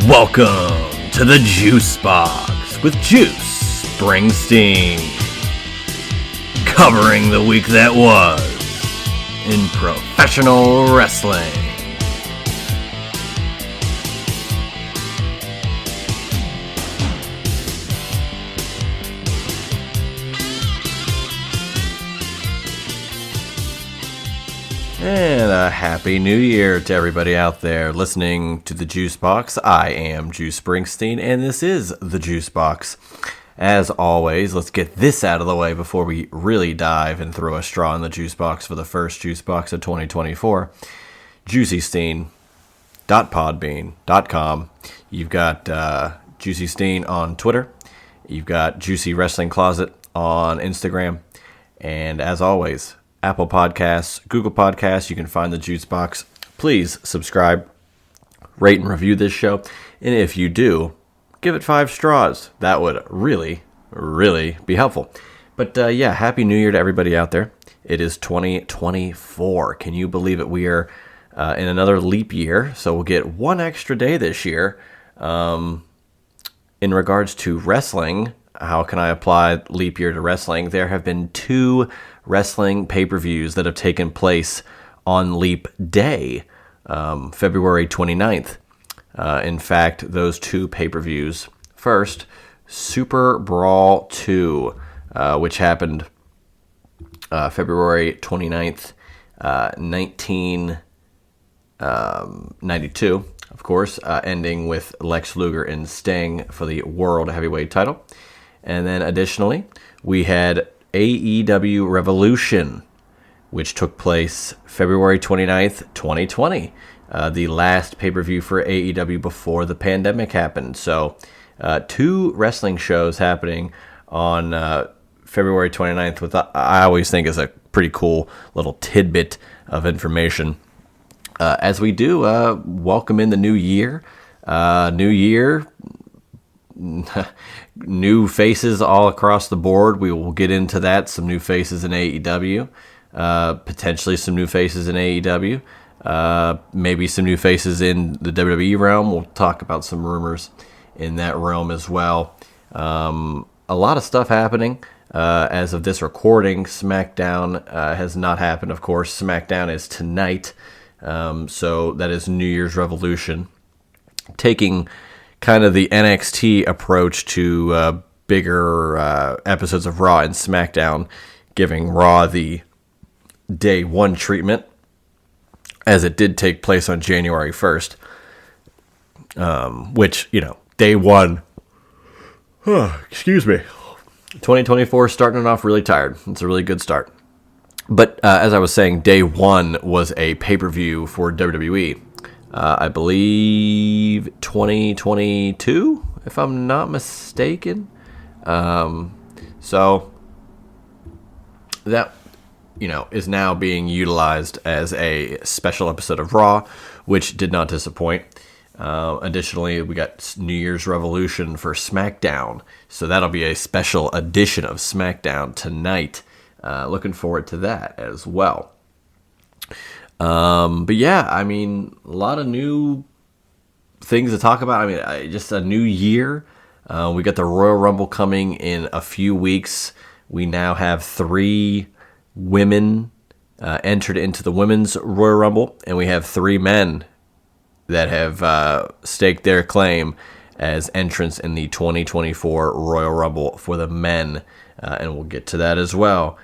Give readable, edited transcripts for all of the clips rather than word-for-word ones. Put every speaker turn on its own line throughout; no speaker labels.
Welcome to the Juice Box with Juice Springsteen, covering the week that was in professional wrestling. And a happy new year to everybody out there listening to the Juice Box. I am Juice Springsteen, and this is the Juice Box. As always, let's get this out of the way before we really dive and throw a straw in the Juice Box for the first Juice Box of 2024. JuicySteen.podbean.com. You've got Juicy Steen on Twitter. You've got Juicy Wrestling Closet on Instagram. And as always, Apple Podcasts, Google Podcasts, you can find the Juice Box. Please subscribe, rate and review this show. And if you do, give it 5 straws. That would really, really be helpful. But yeah, Happy New Year to everybody out there. It is 2024. Can you believe it? We are in another leap year, so we'll get one extra day this year. In regards to wrestling, how can I apply leap year to wrestling? There have been 2 wrestling pay-per-views that have taken place on Leap Day, February 29th. In fact, those 2 pay-per-views. First, Super Brawl 2, which happened February 29th, 1992, of course, ending with Lex Luger and Sting for the World Heavyweight title. And then additionally, we had AEW Revolution, which took place February 29th, 2020, the last pay-per-view for AEW before the pandemic happened. So 2 wrestling shows happening on February 29th, which I always think is a pretty cool little tidbit of information. As we do welcome in the new year, new faces all across the board. We will get into that. Some new faces in AEW. Potentially some new faces in AEW. Maybe some new faces in the WWE realm. We'll talk about some rumors in that realm as well. A lot of stuff happening. As of this recording, SmackDown has not happened, of course. SmackDown is tonight. So that is New Year's Revolution. Taking kind of the NXT approach to bigger episodes of Raw and SmackDown, giving Raw the Day 1 treatment, as it did take place on January 1st, which, Day 1, excuse me, 2024 starting off really tired. It's a really good start. But as I was saying, Day 1 was a pay-per-view for WWE. I believe 2022, if I'm not mistaken. So that, is now being utilized as a special episode of Raw, which did not disappoint. Additionally, we got New Year's Revolution for SmackDown. So that'll be a special edition of SmackDown tonight. Looking forward to that as well. But yeah, a lot of new things to talk about. Just a new year. We got the Royal Rumble coming in a few weeks. We now have 3 women entered into the women's Royal Rumble, and we have 3 men that have staked their claim as entrants in the 2024 Royal Rumble for the men, and we'll get to that as well.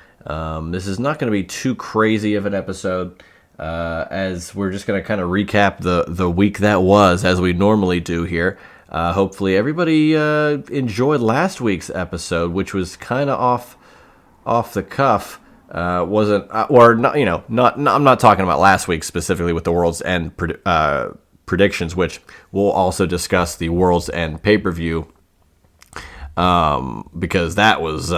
This is not going to be too crazy of an episode, as we're just going to kind of recap the week that was, as we normally do here. Hopefully everybody enjoyed last week's episode, which was kind of off the cuff. Wasn't or not? I'm not talking about last week specifically with the World's End predictions, which we'll also discuss the World's End pay-per-view, because that was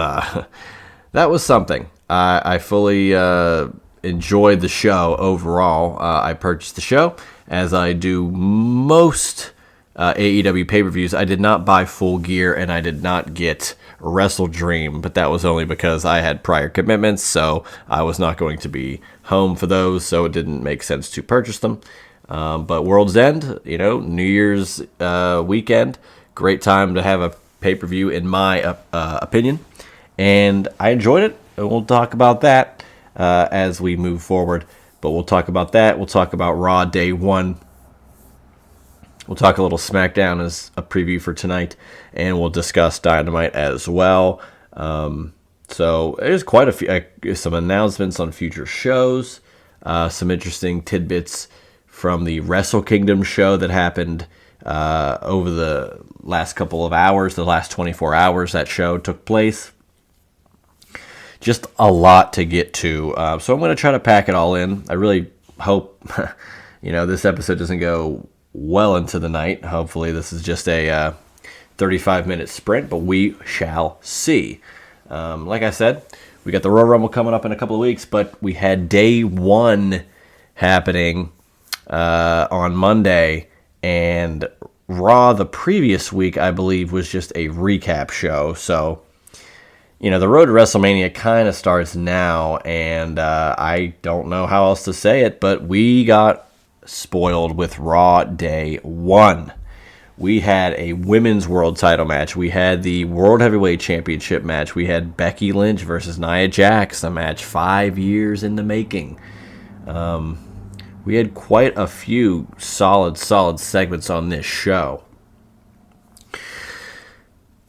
something. I fully enjoyed the show overall. I purchased the show, as I do most AEW pay-per-views. I did not buy Full Gear, and I did not get Wrestle Dream, but that was only because I had prior commitments, so I was not going to be home for those, so it didn't make sense to purchase them. But World's End, New Year's weekend, great time to have a pay-per-view in my opinion. And I enjoyed it. And we'll talk about that as we move forward. But we'll talk about that. We'll talk about Raw Day 1. We'll talk a little SmackDown as a preview for tonight. And we'll discuss Dynamite as well. So there's quite a few, some announcements on future shows. Some interesting tidbits from the Wrestle Kingdom show that happened over the last couple of hours, the last 24 hours that show took place. Just a lot to get to. So I'm going to try to pack it all in. I really hope, this episode doesn't go well into the night. Hopefully this is just a 35-minute sprint, but we shall see. Like I said, we got the Royal Rumble coming up in a couple of weeks, but we had Day 1 happening on Monday, and Raw the previous week, I believe, was just a recap show. So, the road to WrestleMania kind of starts now, and I don't know how else to say it, but we got spoiled with Raw Day 1. We had a women's world title match. We had the World Heavyweight Championship match. We had Becky Lynch versus Nia Jax, a match 5 years in the making. We had quite a few solid segments on this show.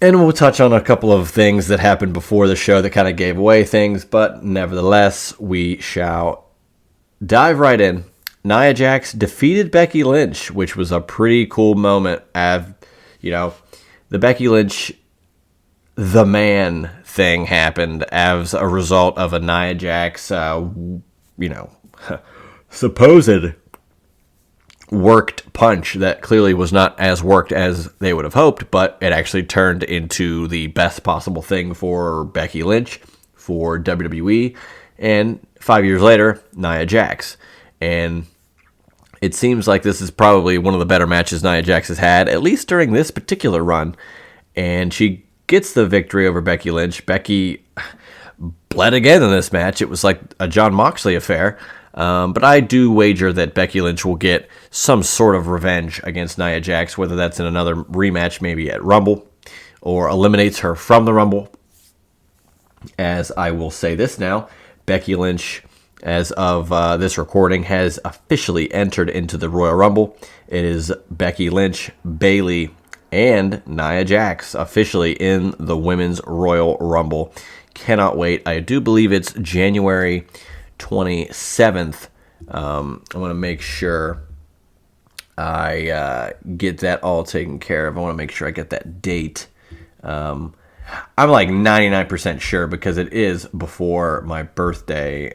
And we'll touch on a couple of things that happened before the show that kind of gave away things, but nevertheless, we shall dive right in. Nia Jax defeated Becky Lynch, which was a pretty cool moment. The Becky Lynch, the man thing happened as a result of a Nia Jax, supposed worked punch that clearly was not as worked as they would have hoped, but it actually turned into the best possible thing for Becky Lynch, for WWE, and 5 years later, Nia Jax. And it seems like this is probably one of the better matches Nia Jax has had, at least during this particular run. And she gets the victory over Becky Lynch. Becky bled again in this match. It was like a Jon Moxley affair. But I do wager that Becky Lynch will get some sort of revenge against Nia Jax, whether that's in another rematch, maybe at Rumble, or eliminates her from the Rumble. As I will say this now, Becky Lynch, as of this recording, has officially entered into the Royal Rumble. It is Becky Lynch, Bayley, and Nia Jax officially in the Women's Royal Rumble. Cannot wait. I do believe it's January 27th. I want to make sure I get that all taken care of. I want to make sure I get that date. I'm like 99% sure because it is before my birthday.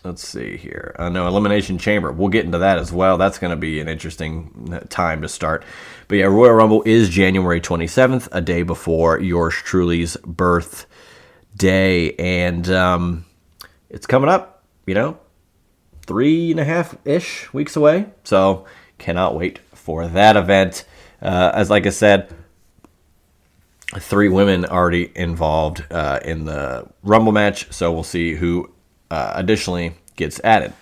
Let's see here. No, Elimination Chamber. We'll get into that as well. That's going to be an interesting time to start. But yeah, Royal Rumble is January 27th, a day before yours truly's birthday. And it's coming up, 3.5-ish weeks away. So cannot wait for that event. As like I said, 3 women already involved in the Rumble match, so we'll see who additionally gets added.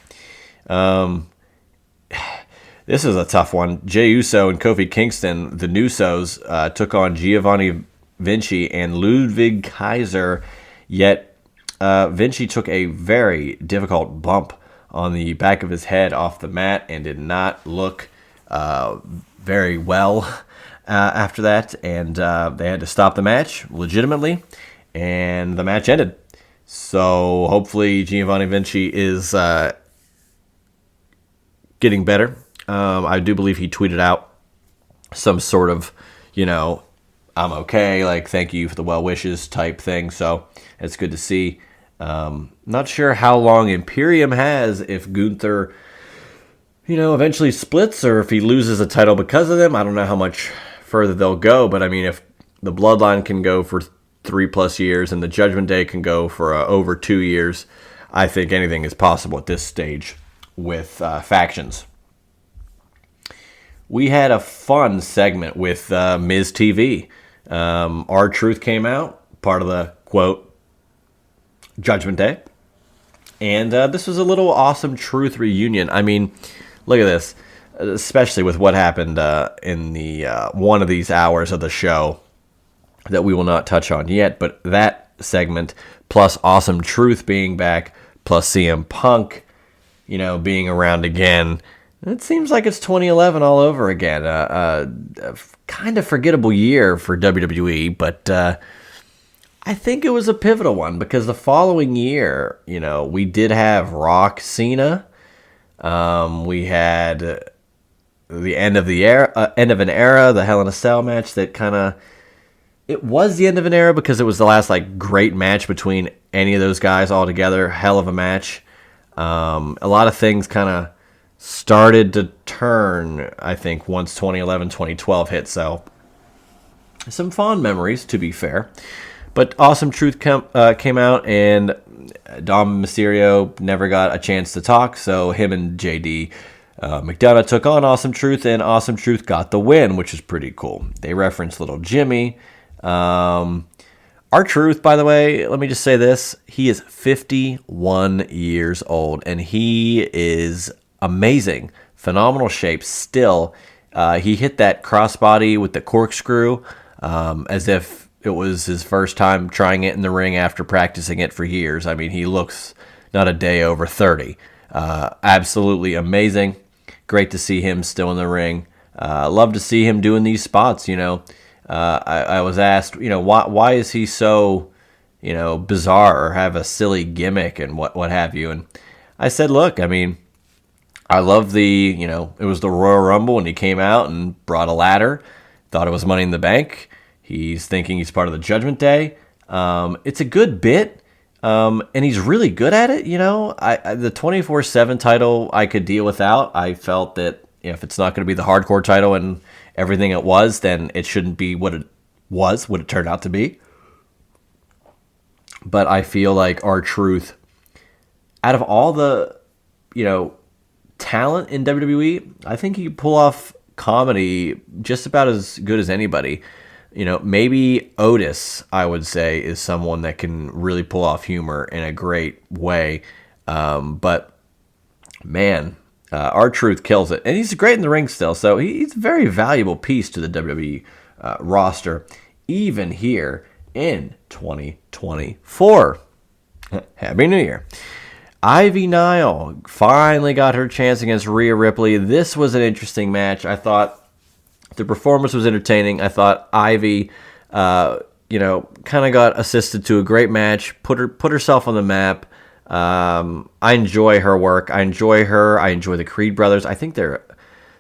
This is a tough one. Jey Uso and Kofi Kingston, the Nusos, took on Giovanni Vinci and Ludwig Kaiser, yet Vinci took a very difficult bump on the back of his head off the mat and did not look very well after that, and they had to stop the match legitimately, and the match ended. So hopefully Giovanni Vinci is getting better. I do believe he tweeted out some sort of, I'm okay, like thank you for the well wishes type thing. So it's good to see. Not sure how long Imperium has if Gunther, eventually splits or if he loses a title because of them. I don't know how much further they'll go, but I mean, if the Bloodline can go for 3+ years and the Judgment Day can go for over 2 years, I think anything is possible at this stage with factions. We had a fun segment with Miz TV. R-Truth came out, part of the, quote, Judgment Day. And this was a little awesome Truth reunion. I mean, look at this, especially with what happened in the one of these hours of the show that we will not touch on yet, but that segment plus Awesome Truth being back plus CM Punk, being around again. It seems like it's 2011 all over again. A kind of forgettable year for WWE, but I think it was a pivotal one because the following year, we did have Rock Cena. We had the end of an era, the Hell in a Cell match that kind of, it was the end of an era because it was the last great match between any of those guys all together. Hell of a match. A lot of things kind of started to turn, I think, once 2011, 2012 hit. So some fond memories, to be fair. But Awesome Truth came out, and Dom Mysterio never got a chance to talk, so him and JD McDonough took on Awesome Truth, and Awesome Truth got the win, which is pretty cool. They referenced Little Jimmy. R-Truth, by the way, let me just say this. He is 51 years old, and he is amazing. Phenomenal shape still. He hit that crossbody with the corkscrew as if it was his first time trying it in the ring after practicing it for years. I mean, he looks not a day over 30. Absolutely amazing. Great to see him still in the ring. Love to see him doing these spots, I was asked, why is he so, bizarre or have a silly gimmick and what have you? And I said, look, I mean, I love it was the Royal Rumble and he came out and brought a ladder, thought it was Money in the Bank. He's thinking he's part of the Judgment Day. It's a good bit, and he's really good at it. The 24/7 title I could deal without. I felt that if it's not going to be the hardcore title and everything it was, then it shouldn't be what it was, what it turned out to be. But I feel like R-Truth, out of all the, talent in WWE, I think he could pull off comedy just about as good as anybody. Maybe Otis, I would say, is someone that can really pull off humor in a great way. But man, R-Truth kills it. And he's great in the ring still. So he's a very valuable piece to the WWE roster, even here in 2024. Happy New Year. Ivy Nile finally got her chance against Rhea Ripley. This was an interesting match. I thought the performance was entertaining. I thought Ivy, kind of got assisted to a great match, put herself on the map. I enjoy her work. I enjoy her. I enjoy the Creed brothers. I think they're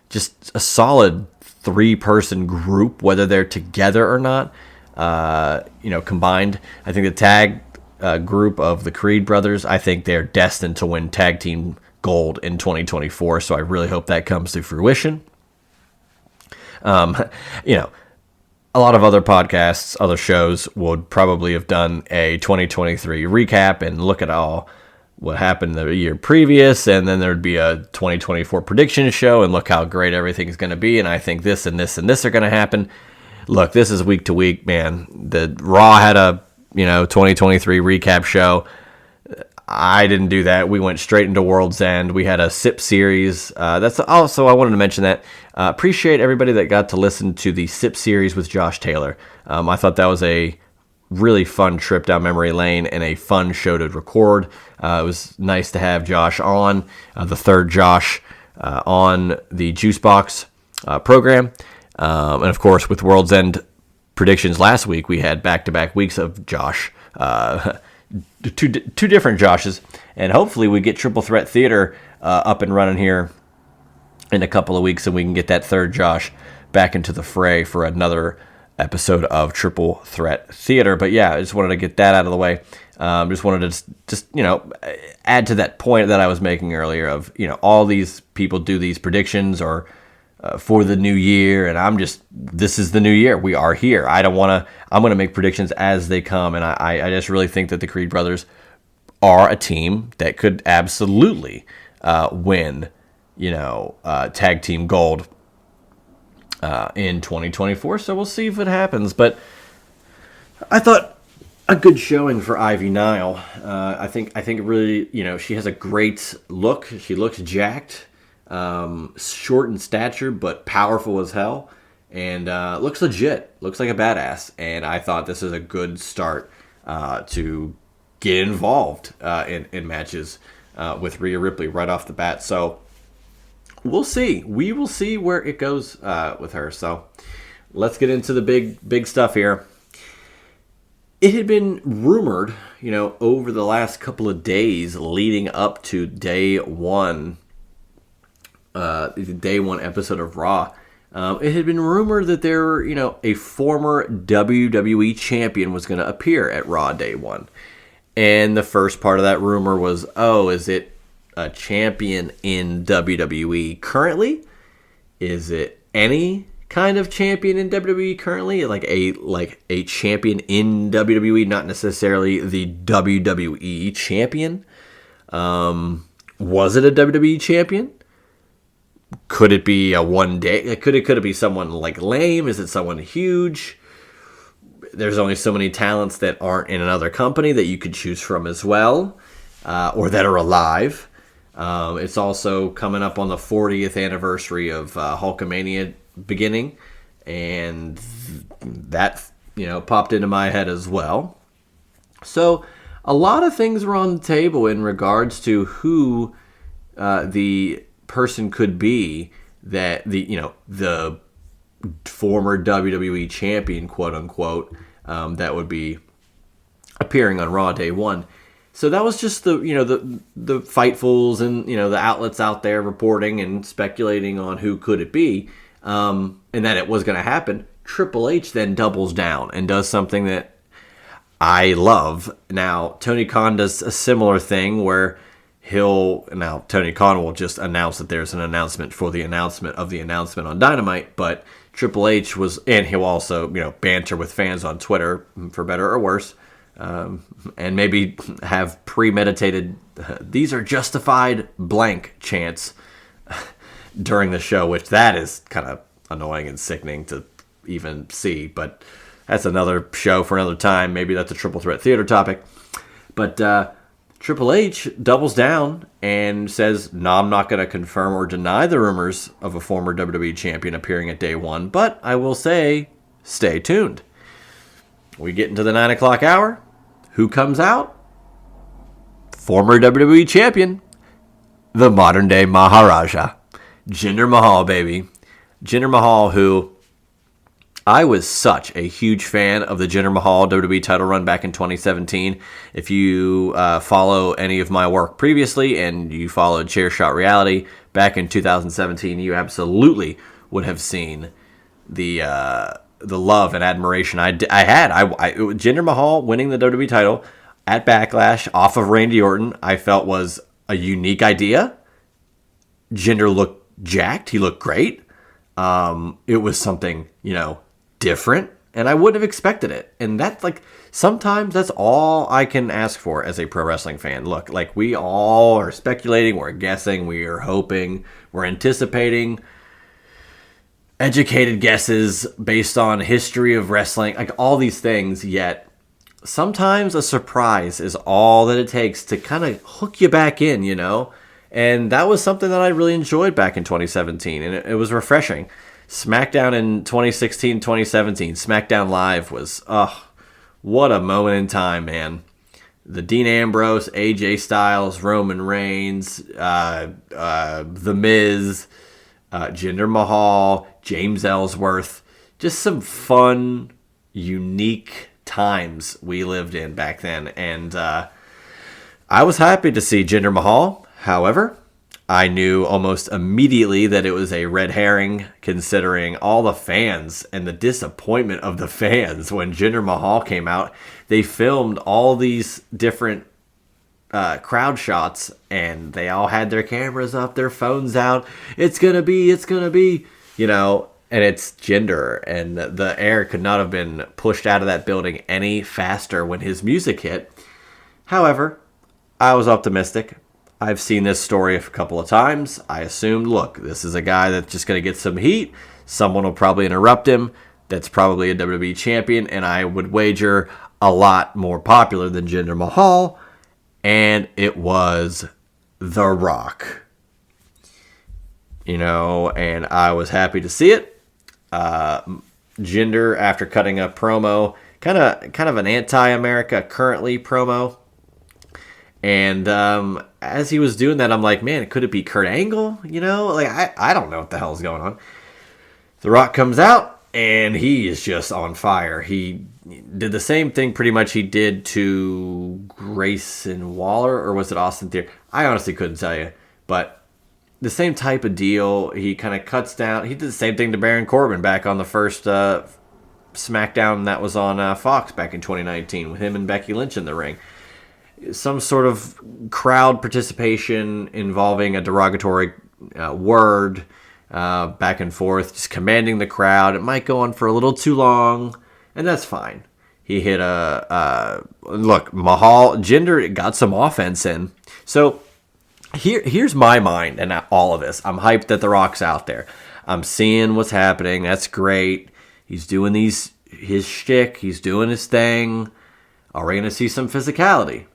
just a solid 3-person group, whether they're together or not. Combined. I think the tag group of the Creed brothers, I think they're destined to win tag team gold in 2024. So I really hope that comes to fruition. A lot of other podcasts, other shows would probably have done a 2023 recap and look at all what happened the year previous, and then there'd be a 2024 prediction show and look how great everything's going to be, and I think this and this and this are going to happen. Look, this is week to week, man. The Raw had a 2023 recap show. I didn't do that. We went straight into World's End. We had a SIP series. That's also, I wanted to mention that. Appreciate everybody that got to listen to the SIP series with Josh Taylor. I thought that was a really fun trip down memory lane and a fun show to record. It was nice to have Josh on, the third Josh, on the Juicebox program. And of course, with World's End predictions last week, we had back-to-back weeks of Josh, two different Joshes, and hopefully we get Triple Threat Theater up and running here in a couple of weeks, and we can get that third Josh back into the fray for another episode of Triple Threat Theater. But yeah, I just wanted to get that out of the way. Just wanted to just add to that point that I was making earlier of all these people do these predictions or for the new year, and this is the new year. We are here. I'm going to make predictions as they come, and I just really think that the Creed brothers are a team that could absolutely win, tag team gold in 2024. So we'll see if it happens. But I thought a good showing for Ivy Nile. I think really, she has a great look. She looks jacked. short in stature, but powerful as hell. And looks legit. Looks like a badass. And I thought this is a good start to get involved in matches with Rhea Ripley right off the bat. So we'll see. We will see where it goes with her. So let's get into the big stuff here. It had been rumored, over the last couple of days leading up to day one episode of Raw. It had been rumored that a former WWE champion was going to appear at Raw Day 1. And the first part of that rumor was, is it a champion in WWE currently? Is it any kind of champion in WWE currently? Like a champion in WWE, not necessarily the WWE champion? Was it a WWE champion? Could it be a one day? Could it be someone like lame? Is it someone huge? There's only so many talents that aren't in another company that you could choose from as well, or that are alive. It's also coming up on the 40th anniversary of Hulkamania beginning, and that popped into my head as well. So a lot of things were on the table in regards to who the person could be that the former WWE champion, quote unquote, that would be appearing on Raw Day 1. So that was just the Fightfuls and the outlets out there reporting and speculating on who could it be, and that it was going to happen. Triple H then doubles down and does something that I love. Now Tony Khan does a similar thing where Tony Khan will just announce that there's an announcement for the announcement of the announcement on Dynamite, but Triple H and he'll also, banter with fans on Twitter, for better or worse, and maybe have premeditated, these are justified blank chants during the show, which that is kind of annoying and sickening to even see, but that's another show for another time. Maybe that's a Triple Threat Theater topic. But Triple H doubles down and says, no, I'm not going to confirm or deny the rumors of a former WWE champion appearing at Day 1, but I will say, stay tuned. We get into the 9 o'clock hour. Who comes out? Former WWE champion, the modern day Maharaja, Jinder Mahal, baby. Jinder Mahal, who I was such a huge fan of the Jinder Mahal WWE title run back in 2017. If you follow any of my work previously and you followed Chairshot Reality back in 2017, you absolutely would have seen the love and admiration I had. Jinder Mahal winning the WWE title at Backlash off of Randy Orton, I felt was a unique idea. Jinder looked jacked. He looked great. It was something, different, and I wouldn't have expected it. And that's sometimes that's all I can ask for as a pro wrestling fan. Look, we all are speculating, we're guessing, we are hoping, we're anticipating, educated guesses based on history of wrestling, all these things, yet sometimes a surprise is all that it takes to kind of hook you back in, And that was something that I really enjoyed back in 2017, and it was refreshing. SmackDown in 2016, 2017, SmackDown Live was, what a moment in time, man. The Dean Ambrose, AJ Styles, Roman Reigns, The Miz, Jinder Mahal, James Ellsworth. Just some fun, unique times we lived in back then. And I was happy to see Jinder Mahal. However, I knew almost immediately that it was a red herring, considering all the fans and the disappointment of the fans when Jinder Mahal came out. They filmed all these different crowd shots, and they all had their cameras up, their phones out. It's gonna be, and it's Jinder, and the air could not have been pushed out of that building any faster when his music hit. However, I was optimistic. I've seen this story a couple of times. I assumed, look, this is a guy that's just going to get some heat. Someone will probably interrupt him. That's probably a WWE champion, and I would wager a lot more popular than Jinder Mahal, and it was The Rock. and I was happy to see it. Jinder, after cutting a promo, kind of an anti-America currently promo, and as he was doing that, I'm like, man, could it be Kurt Angle? Like I don't know what the hell is going on. The Rock comes out, and he is just on fire. He did the same thing pretty much he did to Grayson Waller, or was it Austin Theory? I honestly couldn't tell you, but the same type of deal. He kind of cuts down. He did the same thing to Baron Corbin back on the first SmackDown that was on Fox back in 2019 with him and Becky Lynch in the ring. Some sort of crowd participation involving a derogatory word back and forth, just commanding the crowd. It might go on for a little too long, and that's fine. He hit Mahal, Jinder got some offense in. So here's my mind and all of this. I'm hyped that The Rock's out there. I'm seeing what's happening. That's great. He's doing his shtick. He's doing his thing. Are we going to see some physicality?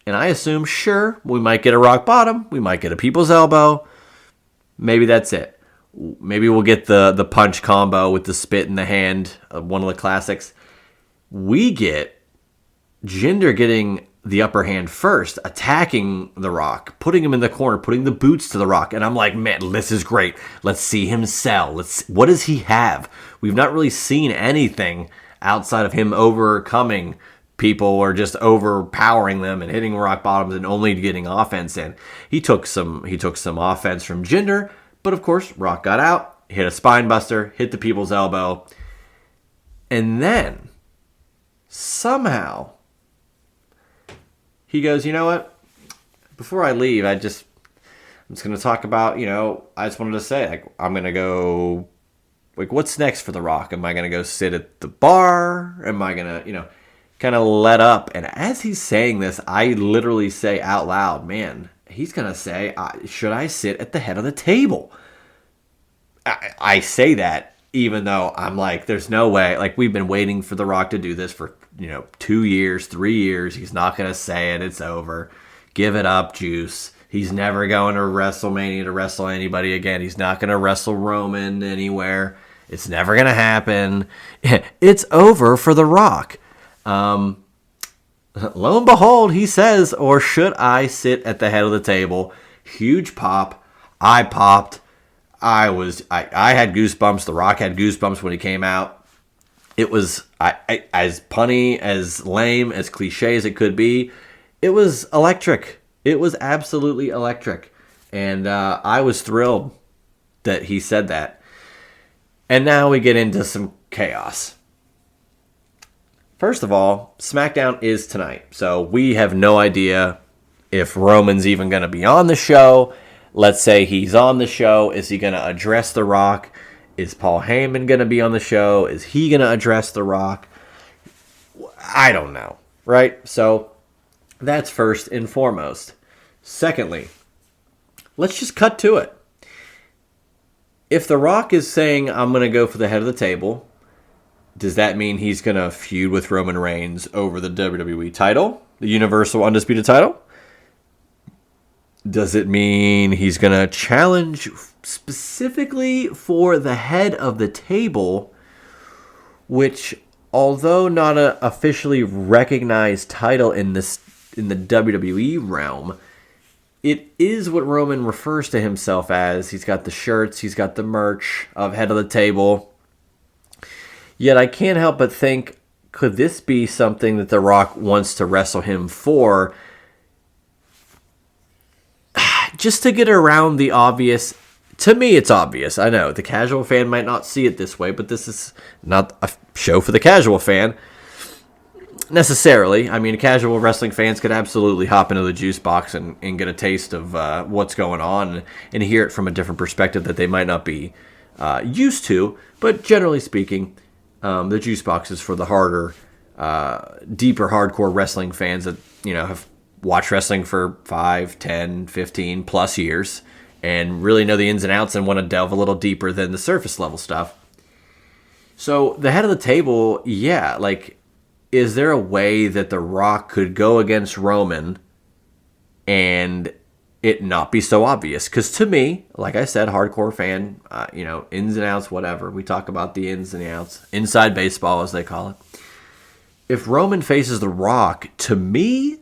And I assume, sure, we might get a rock bottom. We might get a people's elbow. Maybe that's it. Maybe we'll get the punch combo with the spit in the hand, one of the classics. We get Jinder getting the upper hand first, attacking The Rock, putting him in the corner, putting the boots to The Rock. And I'm like, man, this is great. Let's see him sell. What does he have? We've not really seen anything outside of him overcoming people or just overpowering them and hitting rock bottoms and only getting offense in. He took some offense from Jinder, but of course, Rock got out, hit a spine buster, hit the people's elbow, and then somehow he goes, you know what? Before I leave, I'm just going to talk about, I just wanted to say, like, I'm going to go, like, what's next for The Rock? Am I going to go sit at the bar? Am I going to, kind of let up? And as he's saying this, I literally say out loud, man, he's going to say, should I sit at the head of the table? I say that even though I'm like, there's no way. Like, we've been waiting for The Rock to do this for, 2 years, 3 years. He's not going to say it. It's over. Give it up, Juice. He's never going to WrestleMania to wrestle anybody again. He's not going to wrestle Roman anywhere. It's never going to happen. It's over for The Rock. Lo and behold, he says, or should I sit at the head of the table? Huge pop. I popped. I had goosebumps. The Rock had goosebumps when he came out. It was as punny, as lame, as cliche as it could be. It was electric. It was absolutely electric. And I was thrilled that he said that. And now we get into some chaos. First of all, SmackDown is tonight, so we have no idea if Roman's even going to be on the show. Let's say he's on the show. Is he going to address The Rock? Is Paul Heyman going to be on the show? Is he going to address The Rock? I don't know, right? So that's first and foremost. Secondly, let's just cut to it. If The Rock is saying, I'm going to go for the head of the table, does that mean he's going to feud with Roman Reigns over the WWE title, the Universal Undisputed title? Does it mean he's going to challenge specifically for the head of the table, which, although not an officially recognized title in the WWE realm, it is what Roman refers to himself as. He's got the shirts, he's got the merch of head of the table. Yet I can't help but think, could this be something that The Rock wants to wrestle him for? Just to get around the obvious. To me, it's obvious. I know the casual fan might not see it this way, but this is not a show for the casual fan necessarily. I mean, casual wrestling fans could absolutely hop into the juice box and get a taste of what's going on and hear it from a different perspective that they might not be used to. But generally speaking, the juice box is for the harder, deeper, hardcore wrestling fans that, have watched wrestling for 5, 10, 15 plus years and really know the ins and outs and want to delve a little deeper than the surface level stuff. So the head of the table, yeah, like, is there a way that The Rock could go against Roman and it not be so obvious? Because to me, like I said, hardcore fan, ins and outs, whatever. We talk about the ins and the outs, inside baseball as they call it. If Roman faces The Rock, to me,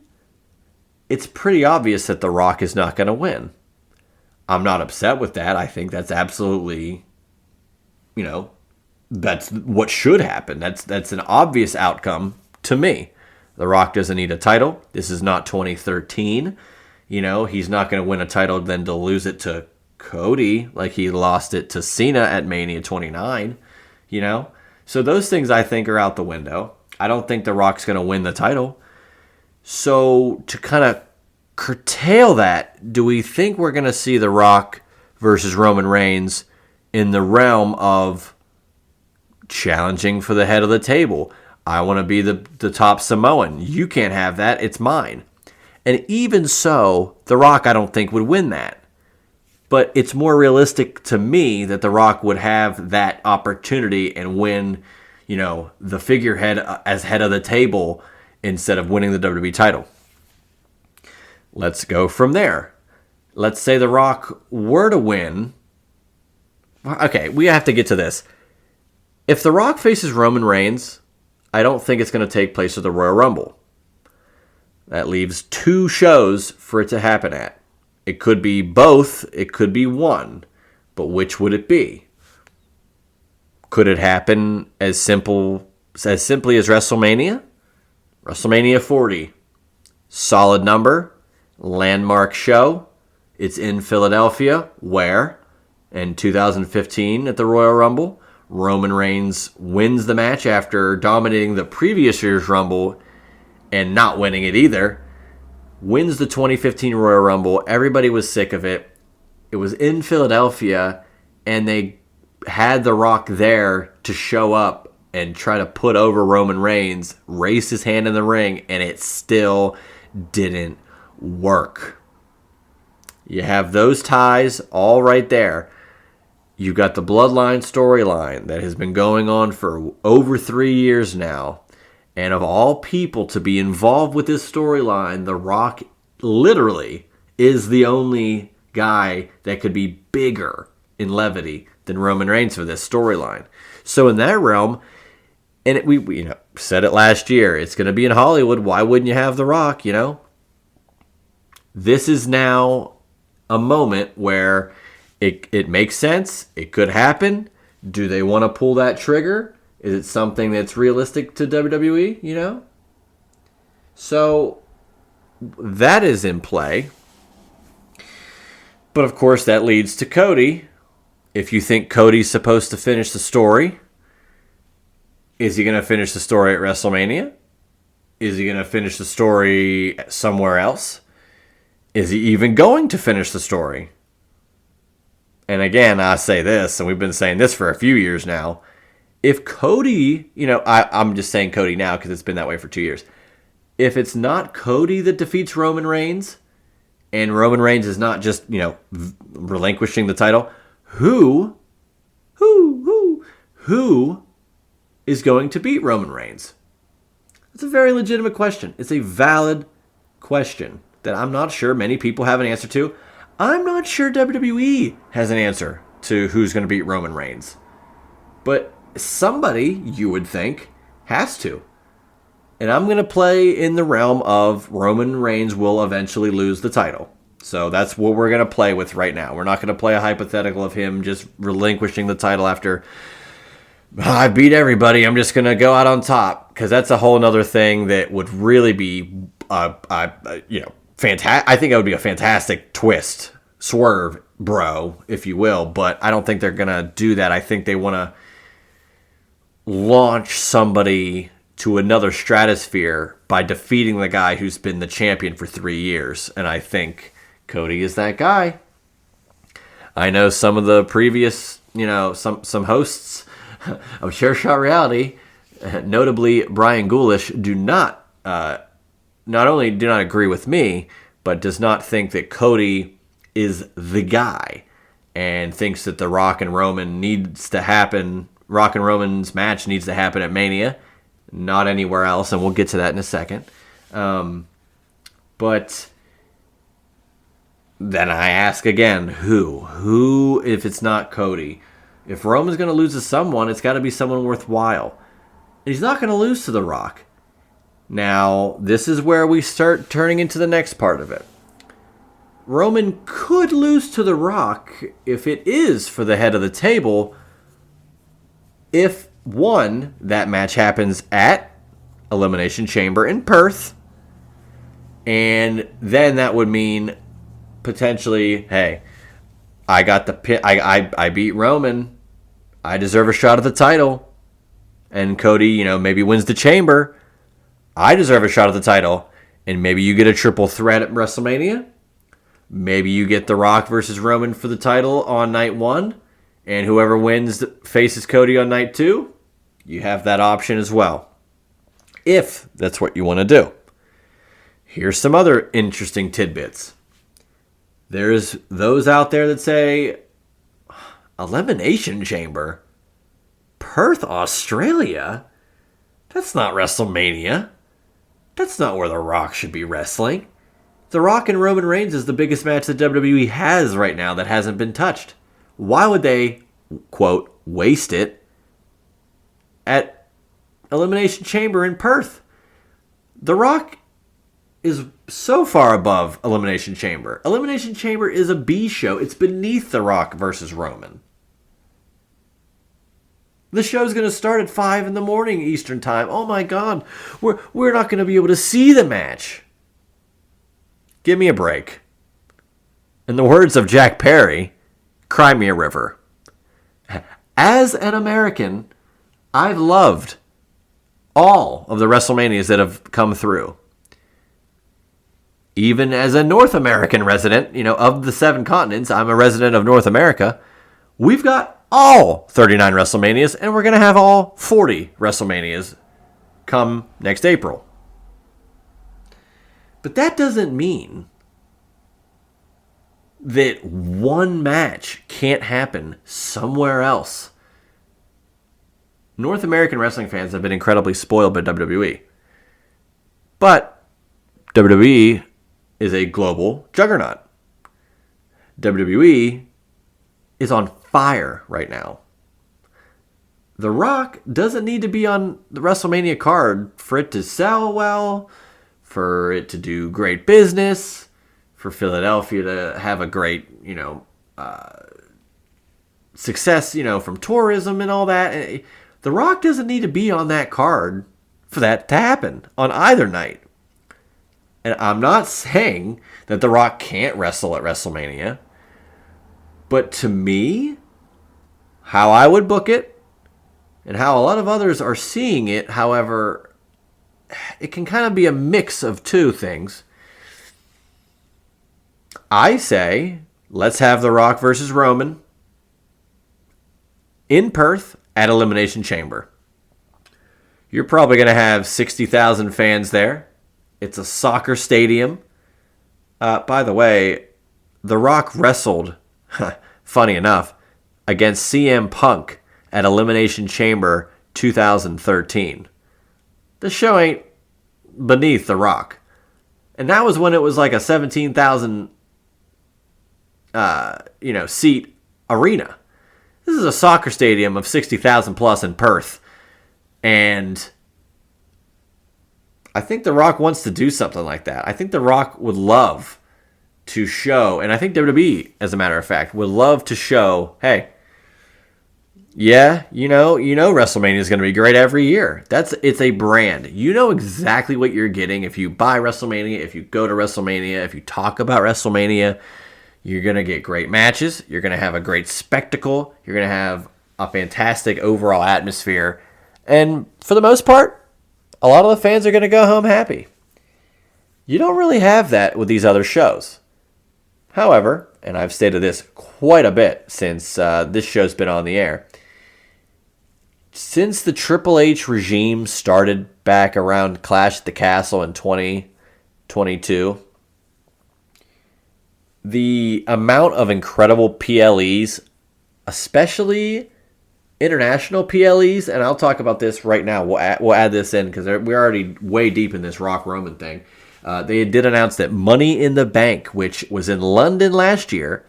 it's pretty obvious that The Rock is not going to win. I'm not upset with that. I think that's absolutely, that's what should happen. That's an obvious outcome to me. The Rock doesn't need a title. This is not 2013. He's not going to win a title then to lose it to Cody like he lost it to Cena at Mania 29. So those things I think are out the window. I don't think The Rock's going to win the title. So to kind of curtail that, do we think we're going to see The Rock versus Roman Reigns in the realm of challenging for the head of the table? I want to be the top Samoan. You can't have that. It's mine. And even so, The Rock, I don't think, would win that. But it's more realistic to me that The Rock would have that opportunity and win, the figurehead as head of the table instead of winning the WWE title. Let's go from there. Let's say The Rock were to win. Okay, we have to get to this. If The Rock faces Roman Reigns, I don't think it's going to take place at the Royal Rumble. That leaves 2 shows for it to happen at. It could be both. It could be one. But which would it be? Could it happen as simply as WrestleMania? WrestleMania 40. Solid number. Landmark show. It's in Philadelphia. Where? In 2015 at the Royal Rumble. Roman Reigns wins the match after dominating the previous year's Rumble and not winning it either. Wins the 2015 Royal Rumble. Everybody was sick of it. It was in Philadelphia, and they had The Rock there to show up and try to put over Roman Reigns, raise his hand in the ring, and it still didn't work. You have those ties all right there. You've got the Bloodline storyline that has been going on for over 3 years now. And of all people to be involved with this storyline, The Rock literally is the only guy that could be bigger in levity than Roman Reigns for this storyline. So in that realm, and we said it last year, it's going to be in Hollywood. Why wouldn't you have The Rock, This is now a moment where it makes sense. It could happen. Do they want to pull that trigger? Is it something that's realistic to WWE, So that is in play. But of course, that leads to Cody. If you think Cody's supposed to finish the story, is he going to finish the story at WrestleMania? Is he going to finish the story somewhere else? Is he even going to finish the story? And again, I say this, and we've been saying this for a few years now. If Cody, I'm just saying Cody now because it's been that way for 2 years. If it's not Cody that defeats Roman Reigns, and Roman Reigns is not just, relinquishing the title, who is going to beat Roman Reigns? It's a very legitimate question. It's a valid question that I'm not sure many people have an answer to. I'm not sure WWE has an answer to who's going to beat Roman Reigns. But somebody, you would think, has to. And I'm going to play in the realm of Roman Reigns will eventually lose the title. So that's what we're going to play with right now. We're not going to play a hypothetical of him just relinquishing the title after I beat everybody. I'm just going to go out on top. Because that's a whole other thing that would really be, fantastic. I think it would be a fantastic twist, swerve, bro, if you will. But I don't think they're going to do that. I think they want to launch somebody to another stratosphere by defeating the guy who's been the champion for 3 years. And I think Cody is that guy. I know some of the previous, some hosts of Share Shot Reality, notably Brian Ghoulish, do not only do not agree with me, but does not think that Cody is the guy and thinks that the Rock and Roman needs to happen. Rock and Roman's match needs to happen at Mania, not anywhere else, and we'll get to that in a second. But then I ask again, who? Who, if it's not Cody? If Roman's going to lose to someone, it's got to be someone worthwhile. And he's not going to lose to The Rock. Now, this is where we start turning into the next part of it. Roman could lose to The Rock if it is for the head of the table. If, one, that match happens at Elimination Chamber in Perth. And then that would mean potentially, hey, I got the pin. I beat Roman. I deserve a shot at the title. And Cody, maybe wins the Chamber. I deserve a shot at the title. And maybe you get a triple threat at WrestleMania. Maybe you get The Rock versus Roman for the title on night 1. And whoever wins faces Cody on night 2. You have that option as well. If that's what you want to do. Here's some other interesting tidbits. There's those out there that say, Elimination Chamber? Perth, Australia? That's not WrestleMania. That's not where The Rock should be wrestling. The Rock and Roman Reigns is the biggest match that WWE has right now that hasn't been touched. Why would they, quote, waste it at Elimination Chamber in Perth? The Rock is so far above Elimination Chamber. Elimination Chamber is a B show. It's beneath The Rock versus Roman. The show's going to start at 5 in the morning Eastern time. Oh my God. We're not going to be able to see the match. Give me a break. In the words of Jack Perry, cry me a river. As an American, I've loved all of the WrestleManias that have come through. Even as a North American resident, of the 7 continents, I'm a resident of North America. We've got all 39 WrestleManias, and we're going to have all 40 WrestleManias come next April. But that doesn't mean that one match can't happen somewhere else. North American wrestling fans have been incredibly spoiled by WWE. But WWE is a global juggernaut. WWE is on fire right now. The Rock doesn't need to be on the WrestleMania card for it to sell well, for it to do great business, for Philadelphia to have a great, success, from tourism and all that. The Rock doesn't need to be on that card for that to happen on either night. And I'm not saying that The Rock can't wrestle at WrestleMania. But to me, how I would book it, and how a lot of others are seeing it, however, it can kind of be a mix of two things. I say, let's have The Rock versus Roman in Perth at Elimination Chamber. You're probably going to have 60,000 fans there. It's a soccer stadium. By the way, The Rock wrestled, funny enough, against CM Punk at Elimination Chamber 2013. The show ain't beneath The Rock. And that was when it was like a 17,000 seat arena. This is a soccer stadium of 60,000 plus in Perth. And I think The Rock wants to do something like that. I think The Rock would love to show, and I think WWE, as a matter of fact, would love to show, hey, yeah, WrestleMania is going to be great every year. It's a brand. You know exactly what you're getting if you buy WrestleMania, if you go to WrestleMania, if you talk about WrestleMania. You're going to get great matches. You're going to have a great spectacle. You're going to have a fantastic overall atmosphere. And for the most part, a lot of the fans are going to go home happy. You don't really have that with these other shows. However, and I've stated this quite a bit since this show's been on the air, since the Triple H regime started back around Clash at the Castle in 2022, the amount of incredible PLEs, especially international PLEs, and I'll talk about this right now. We'll add this in because we're already way deep in this Rock Roman thing. They did announce that Money in the Bank, which was in London last year,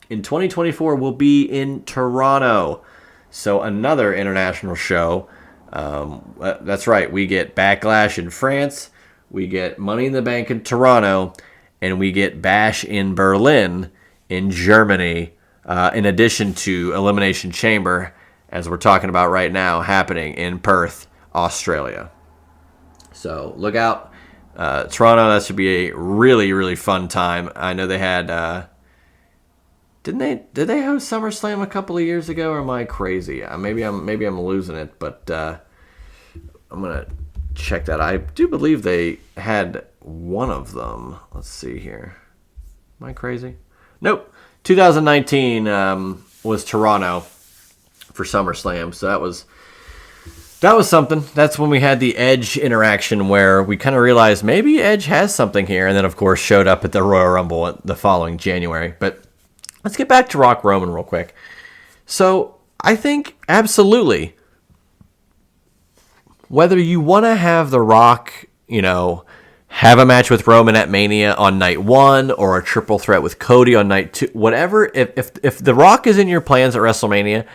in 2024 will be in Toronto. So another international show. That's right. We get Backlash in France. We get Money in the Bank in Toronto. And we get Bash in Berlin in Germany. In addition to Elimination Chamber, as we're talking about right now, happening in Perth, Australia. So look out. Toronto, that should be a really, really fun time. I know they had... Did they host SummerSlam a couple of years ago, or am I crazy? Maybe I'm losing it, but I'm gonna check that. I do believe they had one of them. Let's see here. Am I crazy? Nope. 2019 was Toronto for SummerSlam, so that was something. That's when we had the Edge interaction where we kind of realized maybe Edge has something here, and then of course showed up at the Royal Rumble the following January. But let's get back to Rock Roman real quick. So I think absolutely, whether you want to have The Rock, have a match with Roman at Mania on night 1 or a triple threat with Cody on night 2, whatever, if The Rock is in your plans at WrestleMania,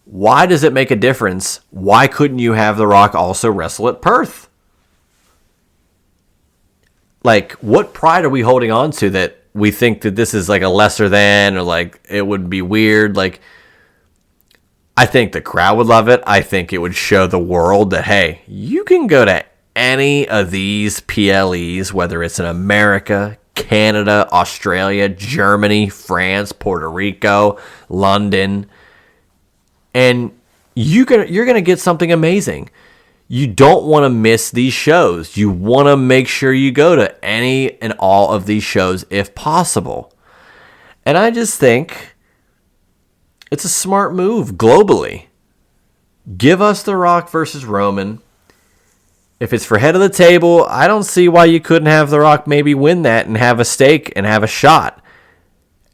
why does it make a difference? Why couldn't you have The Rock also wrestle at Perth? Like, what pride are we holding on to that we think that this is like a lesser than, or like it would be weird? Like, I think the crowd would love it. I think it would show the world that, hey, you can go to any of these PLEs, whether it's in America, Canada, Australia, Germany, France, Puerto Rico, London, and you're gonna get something amazing. You don't want to miss these shows. You want to make sure you go to any and all of these shows if possible. And I just think it's a smart move globally. Give us The Rock versus Roman. If it's for head of the table, I don't see why you couldn't have The Rock maybe win that and have a stake and have a shot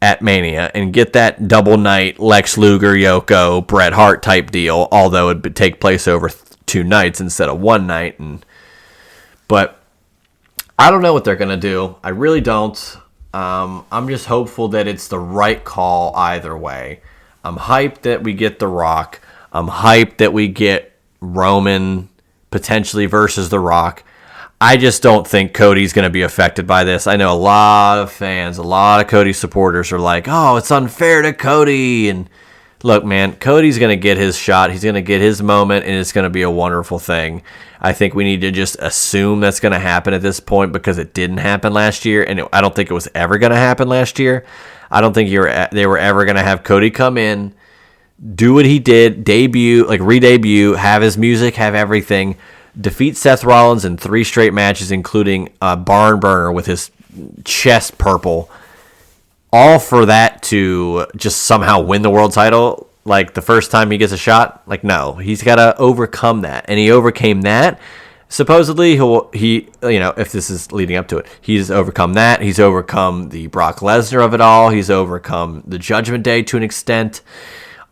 at Mania and get that double night Lex Luger, Yoko, Bret Hart type deal, although it would take place over 2 nights instead of 1 night. But I don't know what they're going to do. I really don't. I'm just hopeful that it's the right call either way. I'm hyped that we get The Rock. I'm hyped that we get Roman potentially versus The Rock. I just don't think Cody's going to be affected by this. I know a lot of fans, a lot of Cody supporters are like, oh, it's unfair to Cody. And look, man, Cody's going to get his shot. He's going to get his moment, and it's going to be a wonderful thing. I think we need to just assume that's going to happen at this point because it didn't happen last year, and I don't think it was ever going to happen last year. I don't think they were ever going to have Cody come in, do what he did, debut, like re-debut, have his music, have everything, defeat Seth Rollins in 3 straight matches, including a barn burner with his chest purple, all for that to just somehow win the world title like the first time he gets a shot. Like, no, he's got to overcome that, and he overcame that. Supposedly, if this is leading up to it, he's overcome that. He's overcome the Brock Lesnar of it all. He's overcome the Judgment Day to an extent,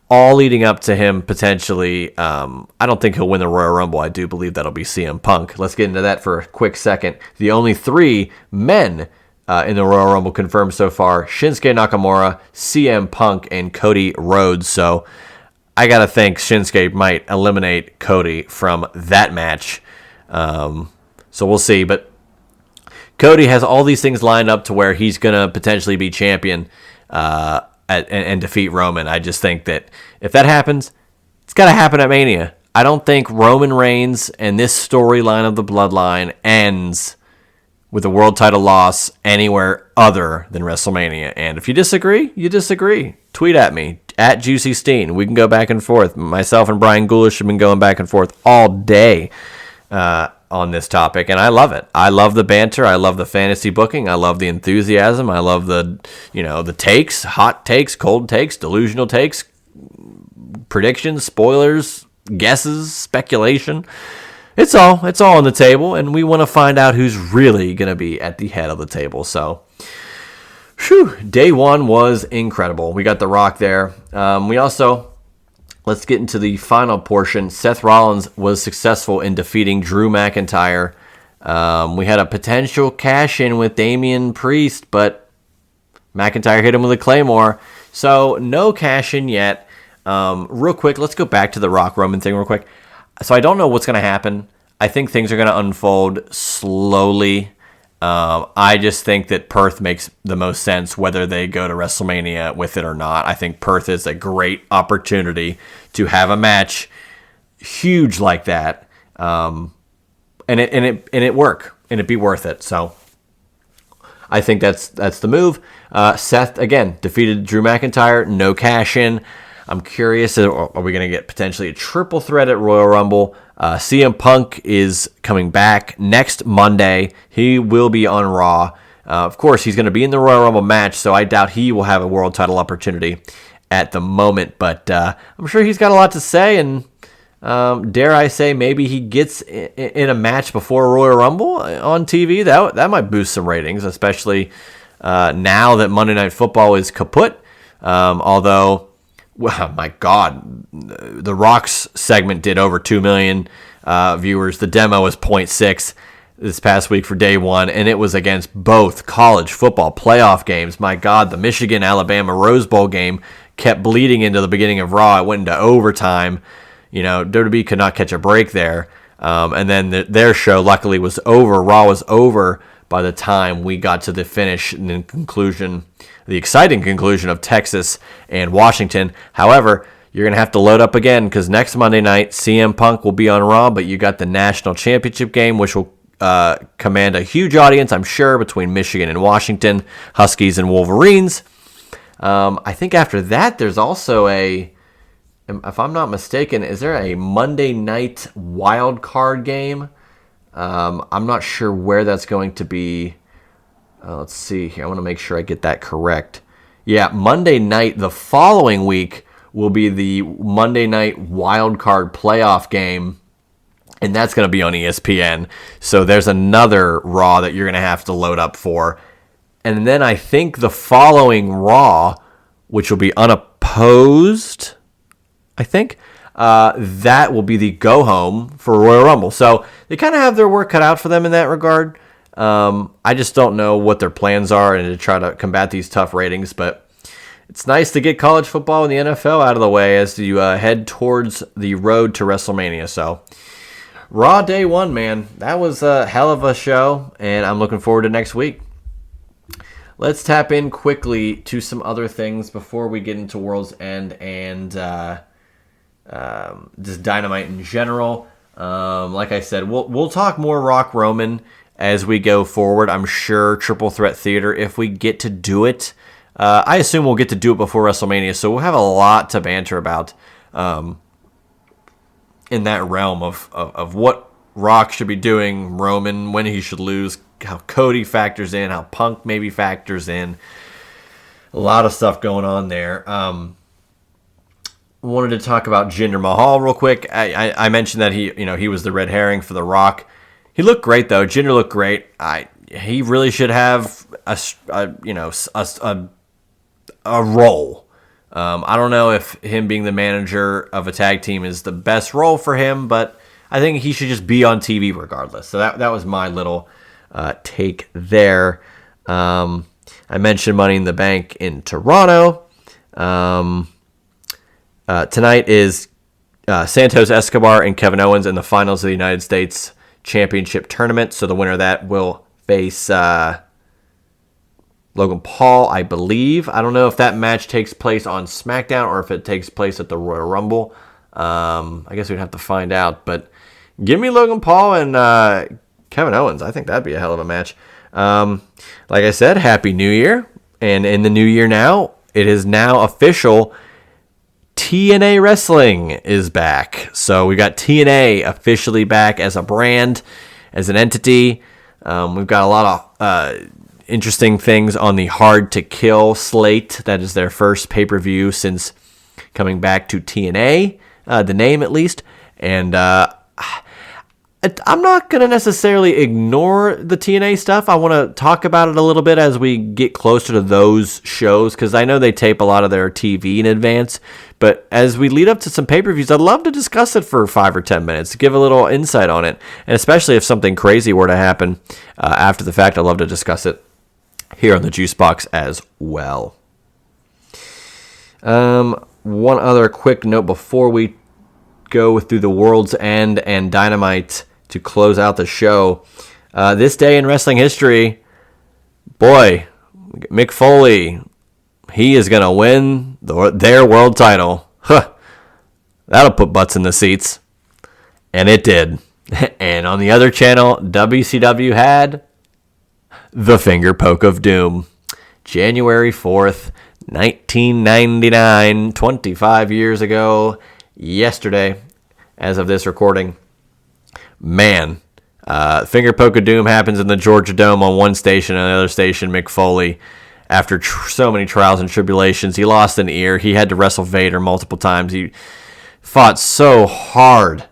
all leading up to him potentially. I don't think he'll win the Royal Rumble. I do believe that'll be CM Punk. Let's get into that for a quick second. The only 3 men in the Royal Rumble confirmed so far: Shinsuke Nakamura, CM Punk, and Cody Rhodes. So I got to think Shinsuke might eliminate Cody from that match. So we'll see. But Cody has all these things lined up to where he's going to potentially be champion and defeat Roman. I just think that if that happens, it's got to happen at Mania. I don't think Roman Reigns and this storyline of the Bloodline ends with a world title loss anywhere other than WrestleMania. And if you disagree, you disagree. Tweet at me, at Juicy Steen. We can go back and forth. Myself and Brian Goulash have been going back and forth all day on this topic, and I love it. I love the banter. I love the fantasy booking. I love the enthusiasm. I love the takes, hot takes, cold takes, delusional takes, predictions, spoilers, guesses, speculation. It's all on the table, and we want to find out who's really going to be at the head of the table. So, day 1 was incredible. We got The Rock there. We also, let's get into the final portion. Seth Rollins was successful in defeating Drew McIntyre We had a potential cash-in with Damian Priest, but McIntyre hit him with a Claymore. So no cash-in yet. Real quick, let's go back to the Rock Roman thing real quick. So I don't know what's going to happen. I think things are going to unfold slowly. I just think that Perth makes the most sense whether they go to WrestleMania with it or not. I think Perth is a great opportunity to have a match huge like that, and it work, and it be worth it. So I think that's the move. Seth again defeated Drew McIntyre, no cash in. I'm curious, are we going to get potentially a triple threat at Royal Rumble? CM Punk is coming back next Monday. He will be on Raw. Of course, he's going to be in the Royal Rumble match, so I doubt he will have a world title opportunity at the moment. But I'm sure he's got a lot to say, and dare I say, maybe he gets in a match before Royal Rumble on TV. That might boost some ratings, especially now that Monday Night Football is kaput. Although, well, my God, the Rock's segment did over 2 million viewers. The demo was 0.6 this past week for day one, and it was against both college football playoff games. My God, the Michigan-Alabama Rose Bowl game kept bleeding into the beginning of Raw. It went into overtime. You know, WWE could not catch a break there. And then their show, luckily, was over. Raw was over by the time we got to the finish and the conclusion, the exciting conclusion of Texas and Washington. However, you're going to have to load up again because next Monday night, CM Punk will be on Raw, but you got the national championship game, which will command a huge audience, I'm sure, between Michigan and Washington, Huskies and Wolverines. I think after that, there's also if I'm not mistaken, is there a Monday night wild card game? I'm not sure where that's going to be. Let's see here. I want to make sure I get that correct. Yeah, Monday night the following week will be the Monday night wild card playoff game, and that's going to be on ESPN. So there's another Raw that you're going to have to load up for. And then I think the following Raw, which will be unopposed, I think, that will be the go-home for Royal Rumble. So they kind of have their work cut out for them in that regard. I just don't know what their plans are and to try to combat these tough ratings. But it's nice to get college football and the NFL out of the way as you head towards the road to WrestleMania. So Raw Day 1, man. That was a hell of a show, and I'm looking forward to next week. Let's tap in quickly to some other things before we get into World's End and just Dynamite in general. Like I said, we'll talk more Rock Roman as we go forward. I'm sure Triple Threat Theater, if we get to do it, I assume we'll get to do it before WrestleMania, so we'll have a lot to banter about in that realm of what Rock should be doing, Roman, when he should lose, how Cody factors in, how Punk maybe factors in. A lot of stuff going on there. Wanted to talk about Jinder Mahal real quick. I mentioned that he was the red herring for The Rock. He looked great though. Jinder looked great. He really should have a role. I don't know if him being the manager of a tag team is the best role for him, but I think he should just be on TV regardless. So that was my little take there. I mentioned Money in the Bank in Toronto. Tonight is Santos Escobar and Kevin Owens in the finals of the United States Championship Tournament. So the winner of that will face Logan Paul, I believe. I don't know if that match takes place on SmackDown or if it takes place at the Royal Rumble. I guess we'd have to find out. But give me Logan Paul and Kevin Owens. I think that'd be a hell of a match. Like I said, Happy New Year. And in the new year now, it is now official. TNA Wrestling is back. So we got TNA officially back as a brand, as an entity. We've got a lot of interesting things on the Hard to Kill slate. That is their first pay-per-view since coming back to TNA, the name at least. And I'm not going to necessarily ignore the TNA stuff. I want to talk about it a little bit as we get closer to those shows, because I know they tape a lot of their TV in advance. But as we lead up to some pay-per-views, I'd love to discuss it for 5 or 10 minutes to give a little insight on it. And especially if something crazy were to happen after the fact, I'd love to discuss it here on the Juice Box as well. One other quick note before we go through the World's End and Dynamite to close out the show. This day in wrestling history, boy, Mick Foley, he is going to win their world title. Huh. That'll put butts in the seats. And it did. And on the other channel, WCW had the Finger Poke of Doom. January 4th, 1999, 25 years ago, yesterday, as of this recording. Man, Finger Poke of Doom happens in the Georgia Dome on one station, and another station, Mick Foley, after so many trials and tribulations, he lost an ear. He had to wrestle Vader multiple times. He fought so hard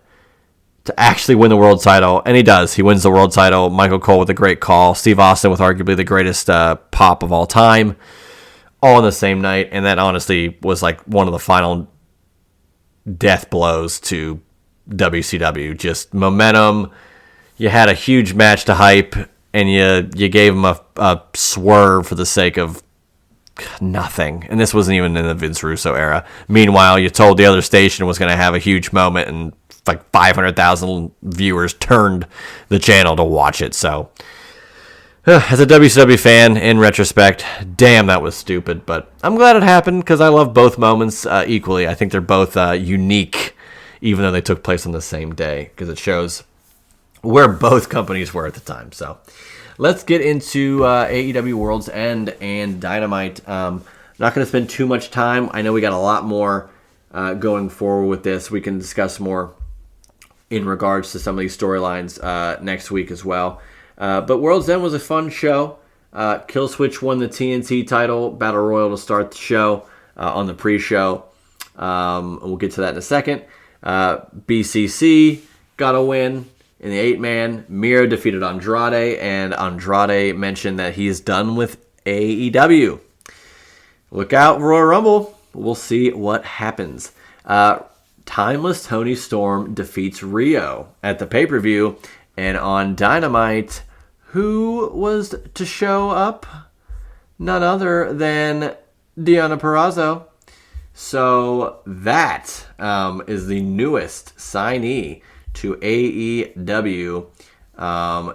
to actually win the world title, and he does. He wins the world title. Michael Cole with a great call. Steve Austin with arguably the greatest pop of all time, all on the same night, and that honestly was like one of the final death blows to WCW. Just momentum. You had a huge match to hype, and you gave him a swerve for the sake of nothing. And this wasn't even in the Vince Russo era. Meanwhile, you told the other station was going to have a huge moment, and like 500,000 viewers turned the channel to watch it. So, as a WCW fan, in retrospect, damn, that was stupid. But I'm glad it happened because I love both moments equally. I think they're both unique, even though they took place on the same day, because it shows where both companies were at the time. So let's get into AEW World's End and Dynamite. Not going to spend too much time. I know we got a lot more going forward with this. We can discuss more in regards to some of these storylines next week as well. But World's End was a fun show. Killswitch won the TNT title Battle Royal to start the show on the pre-show. We'll get to that in a second. BCC got a win in the 8-man. Miro defeated Andrade, and Andrade mentioned that he's done with AEW. Look out, Royal Rumble. We'll see what happens. Timeless Tony Storm defeats Rio at the pay-per-view, and on Dynamite, who was to show up? None other than Deonna Purrazzo. So that is the newest signee to AEW.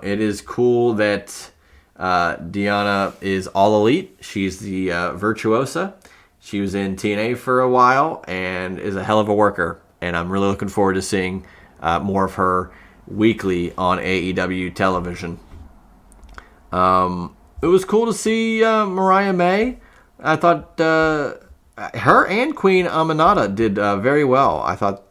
It is cool that Deonna is all elite. She's the virtuosa. She was in TNA for a while and is a hell of a worker. And I'm really looking forward to seeing more of her weekly on AEW television. It was cool to see Mariah May. I thought her and Queen Aminata did very well. I thought,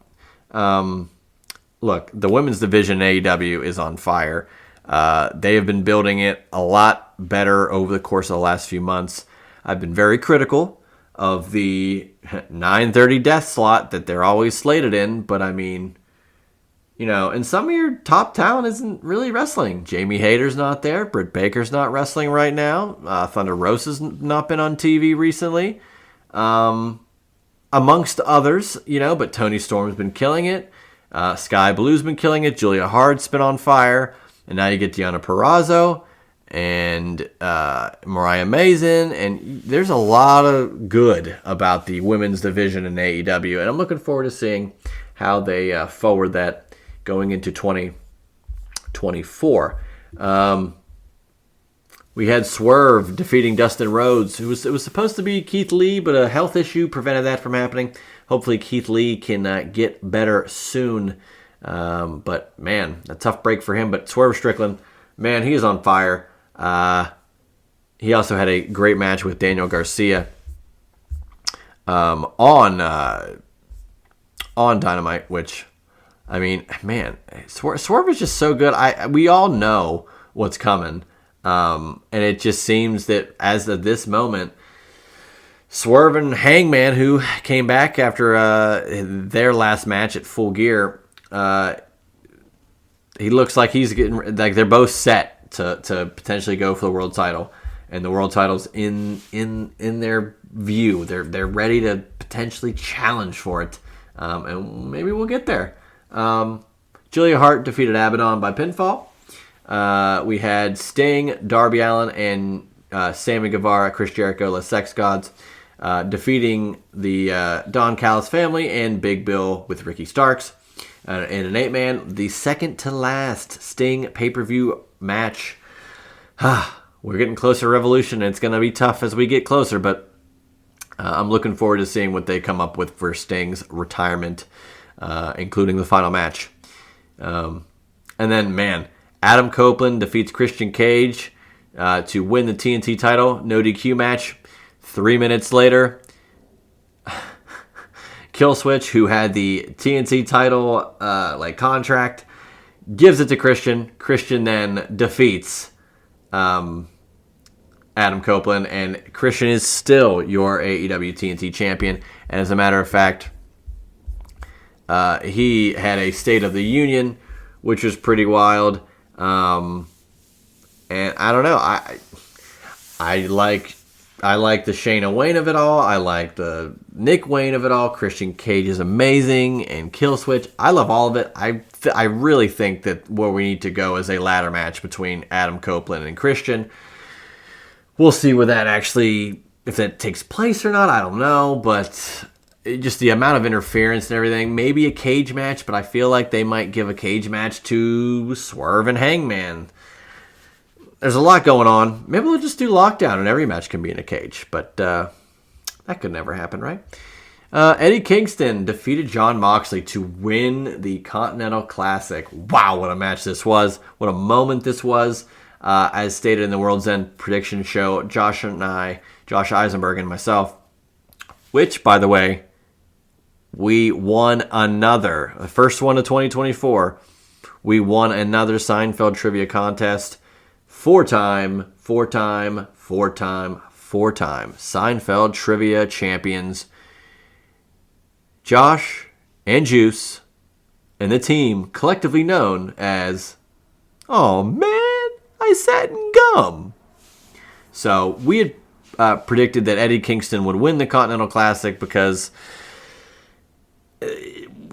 look, the women's division in AEW is on fire. They have been building it a lot better over the course of the last few months. I've been very critical of the 9:30 death slot that they're always slated in, but I mean, you know, and some of your top talent isn't really wrestling. Jamie Hayter's not there. Britt Baker's not wrestling right now. Thunder Rosa's not been on TV recently. Amongst others, you know, but Tony Storm's been killing it. Sky Blue's been killing it. Julia Hart's been on fire. And now you get Deonna Purrazzo and Mariah Mason. And there's a lot of good about the women's division in AEW. And I'm looking forward to seeing how they forward that going into 2024. We had Swerve defeating Dustin Rhodes. It was supposed to be Keith Lee, but a health issue prevented that from happening. Hopefully Keith Lee can get better soon. But, man, a tough break for him. But Swerve Strickland, man, he is on fire. He also had a great match with Daniel Garcia on Dynamite, which, I mean, man, Swerve is just so good. We all know what's coming. And it just seems that as of this moment, Swerve and Hangman, who came back after their last match at Full Gear, he looks like he's getting like they're both set to potentially go for the world title, and the world title's in their view. They're ready to potentially challenge for it, and maybe we'll get there. Julia Hart defeated Abaddon by pinfall. We had Sting, Darby Allin, and Sammy Guevara, Chris Jericho, Les Sex Gods, defeating the Don Callis family and Big Bill with Ricky Starks. In an 8-man, the second to last Sting pay-per-view match. We're getting closer to Revolution, and it's going to be tough as we get closer, but I'm looking forward to seeing what they come up with for Sting's retirement, including the final match. And then, man, Adam Copeland defeats Christian Cage to win the TNT title. No DQ match. 3 minutes later, Killswitch, who had the TNT title contract, gives it to Christian. Christian then defeats Adam Copeland, and Christian is still your AEW TNT champion. And as a matter of fact, he had a State of the Union, which was pretty wild. And I don't know. I like the Shayna Wayne of it all. I like the Nick Wayne of it all. Christian Cage is amazing, and Killswitch. I love all of it. I really think that where we need to go is a ladder match between Adam Copeland and Christian. We'll see where that actually, if that takes place or not. I don't know, but just the amount of interference and everything. Maybe a cage match, but I feel like they might give a cage match to Swerve and Hangman. There's a lot going on. Maybe we'll just do Lockdown and every match can be in a cage. But that could never happen, right? Eddie Kingston defeated Jon Moxley to win the Continental Classic. Wow, what a match this was. What a moment this was. As stated in the World's End prediction show, Josh Eisenberg and myself, which, by the way, we won the first one of 2024. We won another Seinfeld trivia contest. Four-time Seinfeld trivia champions. Josh and Juice and the team collectively known as, oh man, I sat in gum. So we had predicted that Eddie Kingston would win the Continental Classic because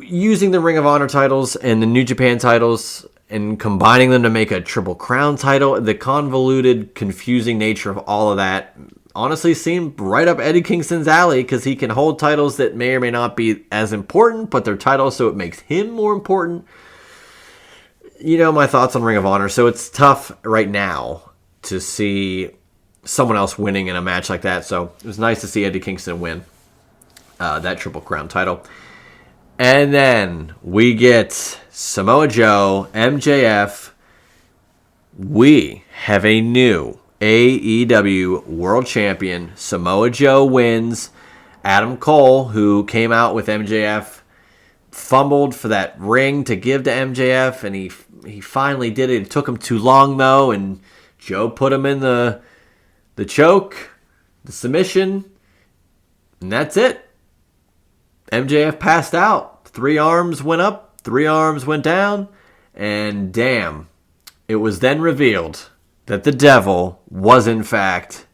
using the Ring of Honor titles and the New Japan titles and combining them to make a Triple Crown title, the convoluted, confusing nature of all of that honestly seemed right up Eddie Kingston's alley because he can hold titles that may or may not be as important, but they're titles, so it makes him more important. You know my thoughts on Ring of Honor, so it's tough right now to see someone else winning in a match like that. So it was nice to see Eddie Kingston win that Triple Crown title. And then we get Samoa Joe, MJF. We have a new AEW World Champion. Samoa Joe wins. Adam Cole, who came out with MJF, fumbled for that ring to give to MJF, and he finally did it. It took him too long, though, and Joe put him in the choke, the submission, and that's it. MJF passed out. 3 arms went up, 3 arms went down, and damn, it was then revealed that the devil was, in fact,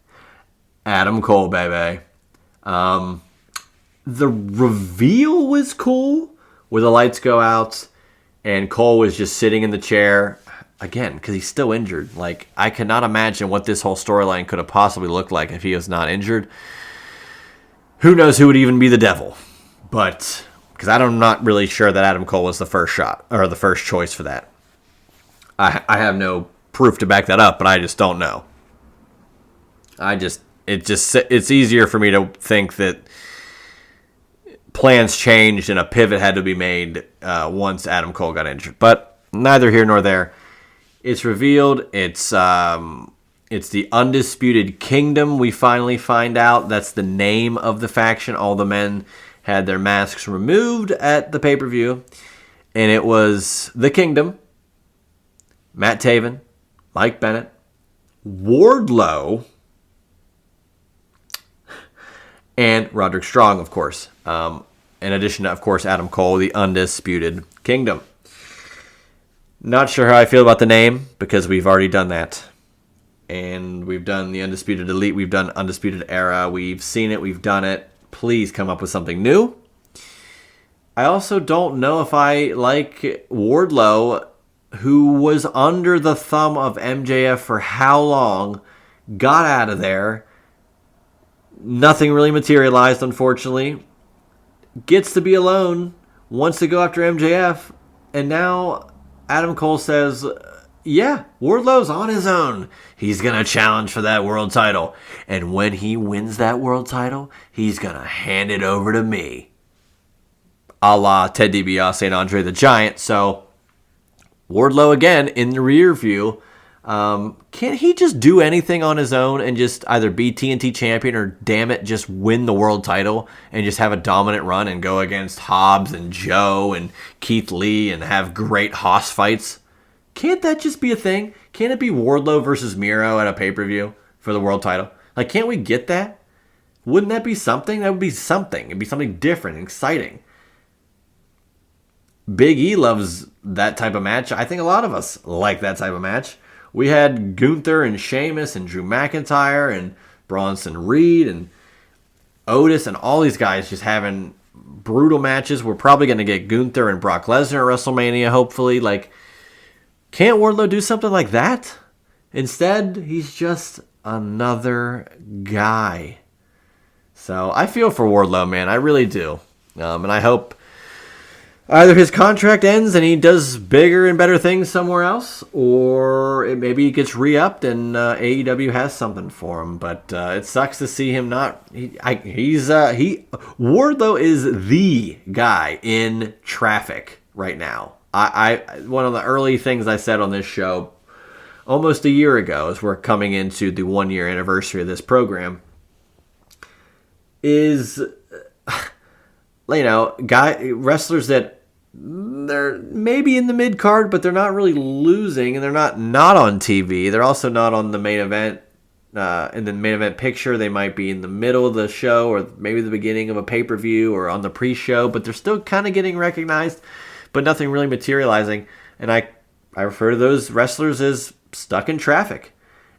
Adam Cole, baby. The reveal was cool, where the lights go out, and Cole was just sitting in the chair, again, because he's still injured. Like, I cannot imagine what this whole storyline could have possibly looked like if he was not injured. Who knows who would even be the devil? But, because I'm not really sure that Adam Cole was the first shot, or the first choice for that. I have no proof to back that up, but I just don't know. It's easier for me to think that plans changed and a pivot had to be made once Adam Cole got injured. But neither here nor there. It's revealed. It's the Undisputed Kingdom. We finally find out that's the name of the faction. All the men had their masks removed at the pay-per-view. And it was the Kingdom, Matt Taven, Mike Bennett, Wardlow, and Roderick Strong, of course. In addition to, of course, Adam Cole, the Undisputed Kingdom. Not sure how I feel about the name because we've already done that. And we've done the Undisputed Elite. We've done Undisputed Era. We've seen it. We've done it. Please come up with something new. I also don't know if I like Wardlow, who was under the thumb of MJF for how long, got out of there. Nothing really materialized, unfortunately. Gets to be alone, wants to go after MJF, and now Adam Cole says, yeah, Wardlow's on his own. He's going to challenge for that world title. And when he wins that world title, he's going to hand it over to me. A la Ted DiBiase and Andre the Giant. So, Wardlow again in the rear view. Can't he just do anything on his own and just either be TNT champion or, damn it, just win the world title and just have a dominant run and go against Hobbs and Joe and Keith Lee and have great Hoss fights? Can't that just be a thing? Can't it be Wardlow versus Miro at a pay-per-view for the world title? Like, can't we get that? Wouldn't that be something? That would be something. It'd be something different and exciting. Big E loves that type of match. I think a lot of us like that type of match. We had Gunther and Sheamus and Drew McIntyre and Bronson Reed and Otis and all these guys just having brutal matches. We're probably going to get Gunther and Brock Lesnar at WrestleMania, hopefully. Like, can't Wardlow do something like that? Instead, he's just another guy. So I feel for Wardlow, man. I really do. And I hope either his contract ends and he does bigger and better things somewhere else, or maybe he gets re-upped and AEW has something for him. But it sucks to see him not. Wardlow is the guy in traffic right now. One of the early things I said on this show almost a year ago, as we're coming into the 1-year anniversary of this program, is wrestlers that they're maybe in the mid card, but they're not really losing, and they're not on TV. They're also not on the main event. In the main event picture, they might be in the middle of the show, or maybe the beginning of a pay-per-view, or on the pre-show, but they're still kind of getting recognized, but nothing really materializing. And I refer to those wrestlers as stuck in traffic.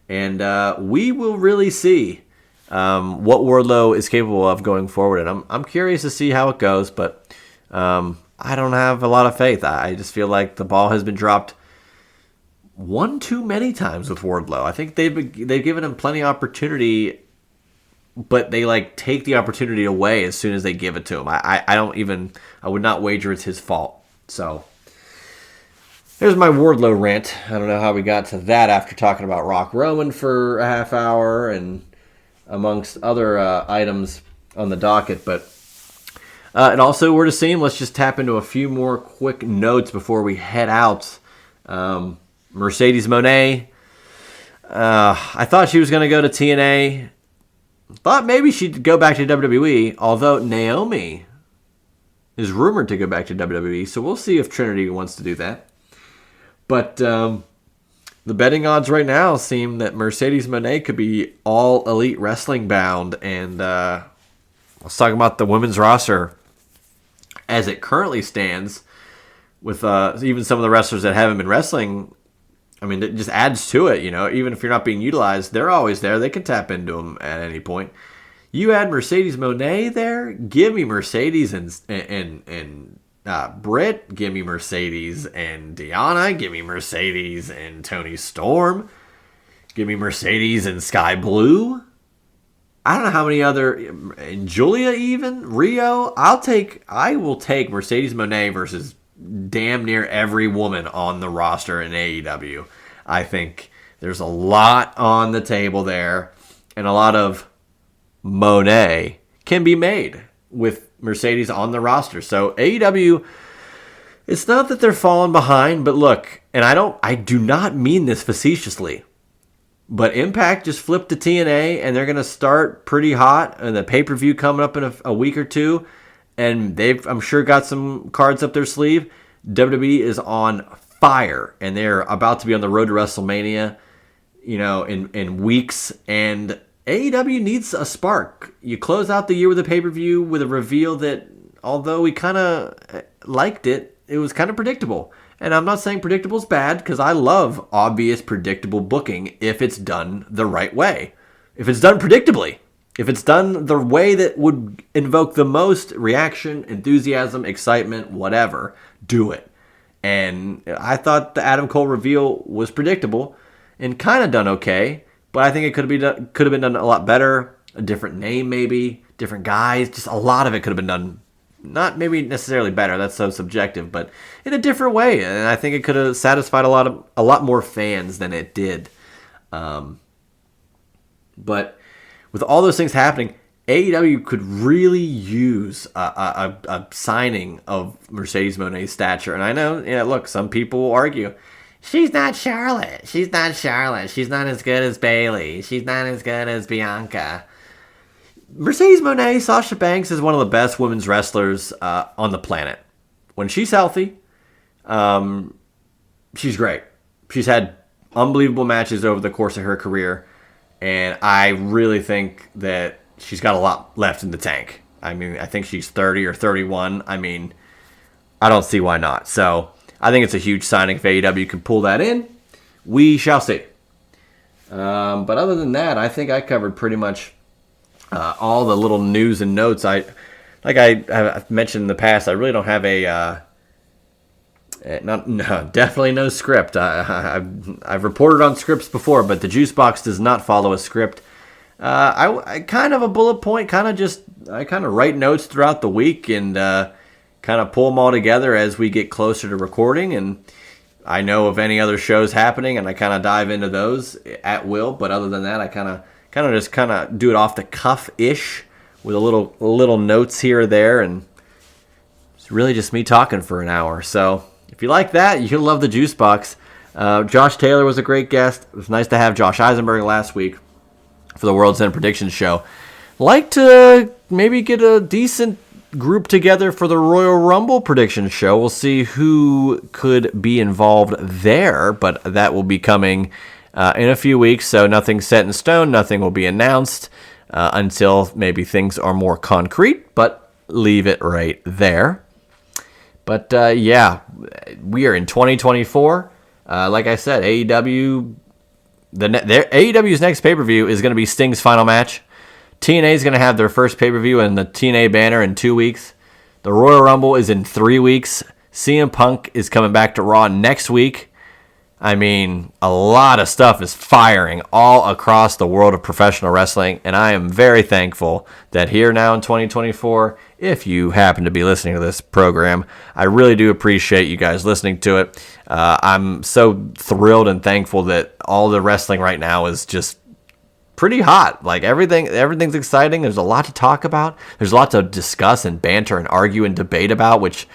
And we will really see what Wardlow is capable of going forward. And I'm curious to see how it goes, but I don't have a lot of faith. I just feel like the ball has been dropped one too many times with Wardlow. I think they've given him plenty of opportunity, but they take the opportunity away as soon as they give it to him. I would not wager it's his fault. So there's my Wardlow rant. I don't know how we got to that after talking about Rock Roman for a half hour and amongst other items on the docket. But and also, we're to see him. Let's just tap into a few more quick notes before we head out. Mercedes Moné. I thought she was going to go to TNA. Thought maybe she'd go back to WWE, although Naomi is rumored to go back to WWE, so we'll see if Trinity wants to do that. But the betting odds right now seem that Mercedes Moné could be all Elite Wrestling bound, and let's talk about the women's roster as it currently stands with even some of the wrestlers that haven't been wrestling. I mean, it just adds to it, even if you're not being utilized, they're always there. They can tap into them at any point. You add Mercedes Moné there, give me Mercedes and Britt, give me Mercedes and Deanna, give me Mercedes and Toni Storm, give me Mercedes and Sky Blue. I don't know how many other, and Julia even, Rio. I will take Mercedes Moné versus damn near every woman on the roster in AEW. I think there's a lot on the table there, and a lot of Moné can be made with Mercedes on the roster. So AEW, it's not that they're falling behind, but look, and I do not mean this facetiously, but Impact just flipped to TNA, and they're going to start pretty hot, and the pay-per-view coming up in a week or two, and they've, I'm sure, got some cards up their sleeve. WWE is on fire, and they're about to be on the road to WrestleMania, in weeks, and AEW needs a spark. You close out the year with a pay-per-view with a reveal that, although we kind of liked it, it was kind of predictable. And I'm not saying predictable is bad, because I love obvious, predictable booking if it's done the right way. If it's done predictably. If it's done the way that would invoke the most reaction, enthusiasm, excitement, whatever, do it. And I thought the Adam Cole reveal was predictable and kind of done okay, but I think it could have been done a lot better. A different name, maybe, different guys. Just a lot of it could have been done, not maybe necessarily better. That's so subjective, but in a different way. And I think it could have satisfied a lot more fans than it did. But with all those things happening, AEW could really use a signing of Mercedes Moné's stature. And I know, look, some people will argue, she's not Charlotte. She's not Charlotte. She's not as good as Bayley. She's not as good as Bianca. Mercedes Moné, Sasha Banks, is one of the best women's wrestlers on the planet. When she's healthy, she's great. She's had unbelievable matches over the course of her career. And I really think that she's got a lot left in the tank. I mean, I think she's 30 or 31. I mean, I don't see why not. So I think it's a huge signing if AEW can pull that in. We shall see. But other than that, I think I covered pretty much all the little news and notes. I've mentioned in the past, I really don't have definitely no script. I've reported on scripts before, but the Juice Box does not follow a script. I kind of a bullet point, I kind of write notes throughout the week and kind of pull them all together as we get closer to recording. And I know of any other shows happening, and I kind of dive into those at will. But other than that, I kind of just do it off the cuff-ish with a little notes here or there, and it's really just me talking for an hour. So if you like that, you'll love the Juice Box. Josh Taylor was a great guest. It was nice to have Josh Eisenberg last week for the World's End Predictions show. Like to maybe get a decent group together for the Royal Rumble Predictions show. We'll see who could be involved there, but that will be coming in a few weeks, so nothing's set in stone. Nothing will be announced until maybe things are more concrete, but leave it right there. But we are in 2024. Like I said, AEW's next pay-per-view is going to be Sting's final match. TNA is going to have their first pay-per-view in the TNA banner in 2 weeks. The Royal Rumble is in 3 weeks. CM Punk is coming back to Raw next week. I mean, a lot of stuff is firing all across the world of professional wrestling, and I am very thankful that here now in 2024, if you happen to be listening to this program, I really do appreciate you guys listening to it. I'm so thrilled and thankful that all the wrestling right now is just pretty hot. Like everything's exciting. There's a lot to talk about. There's a lot to discuss and banter and argue and debate about, which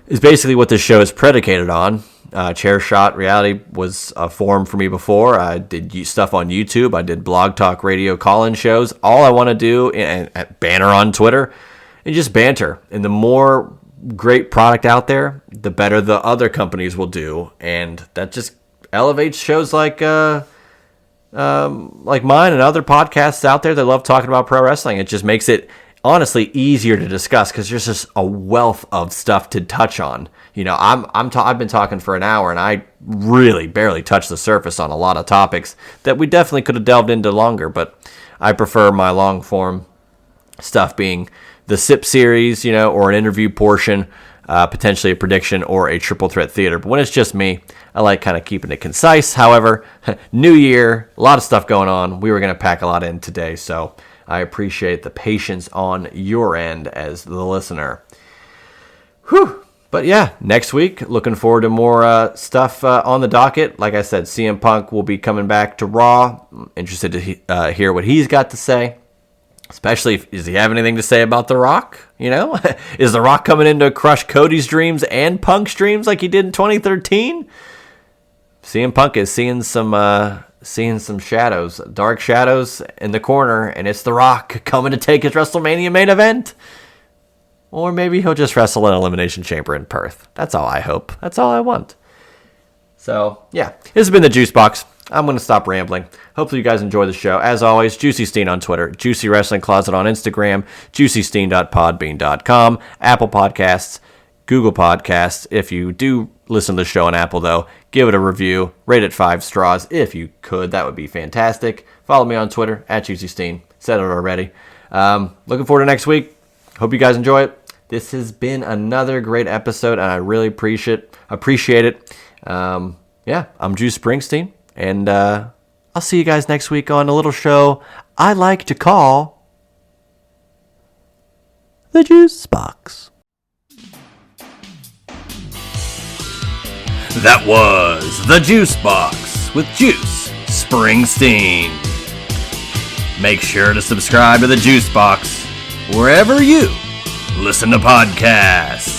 is basically what this show is predicated on. Chair Shot Reality was a forum for me before. I did stuff on YouTube. I did blog talk radio call-in shows. All I want to do, and banner on Twitter, and just banter. And the more great product out there, the better the other companies will do. And that just elevates shows like mine and other podcasts out there that love talking about pro wrestling. It just makes it honestly easier to discuss because there's just a wealth of stuff to touch on. You know, I've been talking for an hour, and I really barely touched the surface on a lot of topics that we definitely could have delved into longer. But I prefer my long form stuff being the SIP series, or an interview portion, potentially a prediction or a triple threat theater. But when it's just me, I like kind of keeping it concise. However, new year, a lot of stuff going on. We were going to pack a lot in today, so I appreciate the patience on your end as the listener. Whew. But yeah, next week, looking forward to more stuff on the docket. Like I said, CM Punk will be coming back to Raw. Interested to hear what he's got to say. Especially, does he have anything to say about The Rock? Is The Rock coming in to crush Cody's dreams and Punk's dreams like he did in 2013? CM Punk is seeing some shadows, dark shadows in the corner, and it's The Rock coming to take his WrestleMania main event. Or maybe he'll just wrestle in Elimination Chamber in Perth. That's all I hope. That's all I want. So, yeah. This has been the Juice Box. I'm going to stop rambling. Hopefully you guys enjoy the show. As always, Juicy Steen on Twitter, Juicy Wrestling Closet on Instagram, juicysteen.podbean.com, Apple Podcasts, Google Podcasts. If you do listen to the show on Apple, though, give it a review. Rate it 5 straws if you could. That would be fantastic. Follow me on Twitter, @JuicySteen. Said it already. Looking forward to next week. Hope you guys enjoy it. This has been another great episode, and I really appreciate it. I'm Juice Springsteen, and I'll see you guys next week on a little show I like to call The Juice Box. That was The Juice Box with Juice Springsteen. Make sure to subscribe to The Juice Box wherever you listen to podcasts.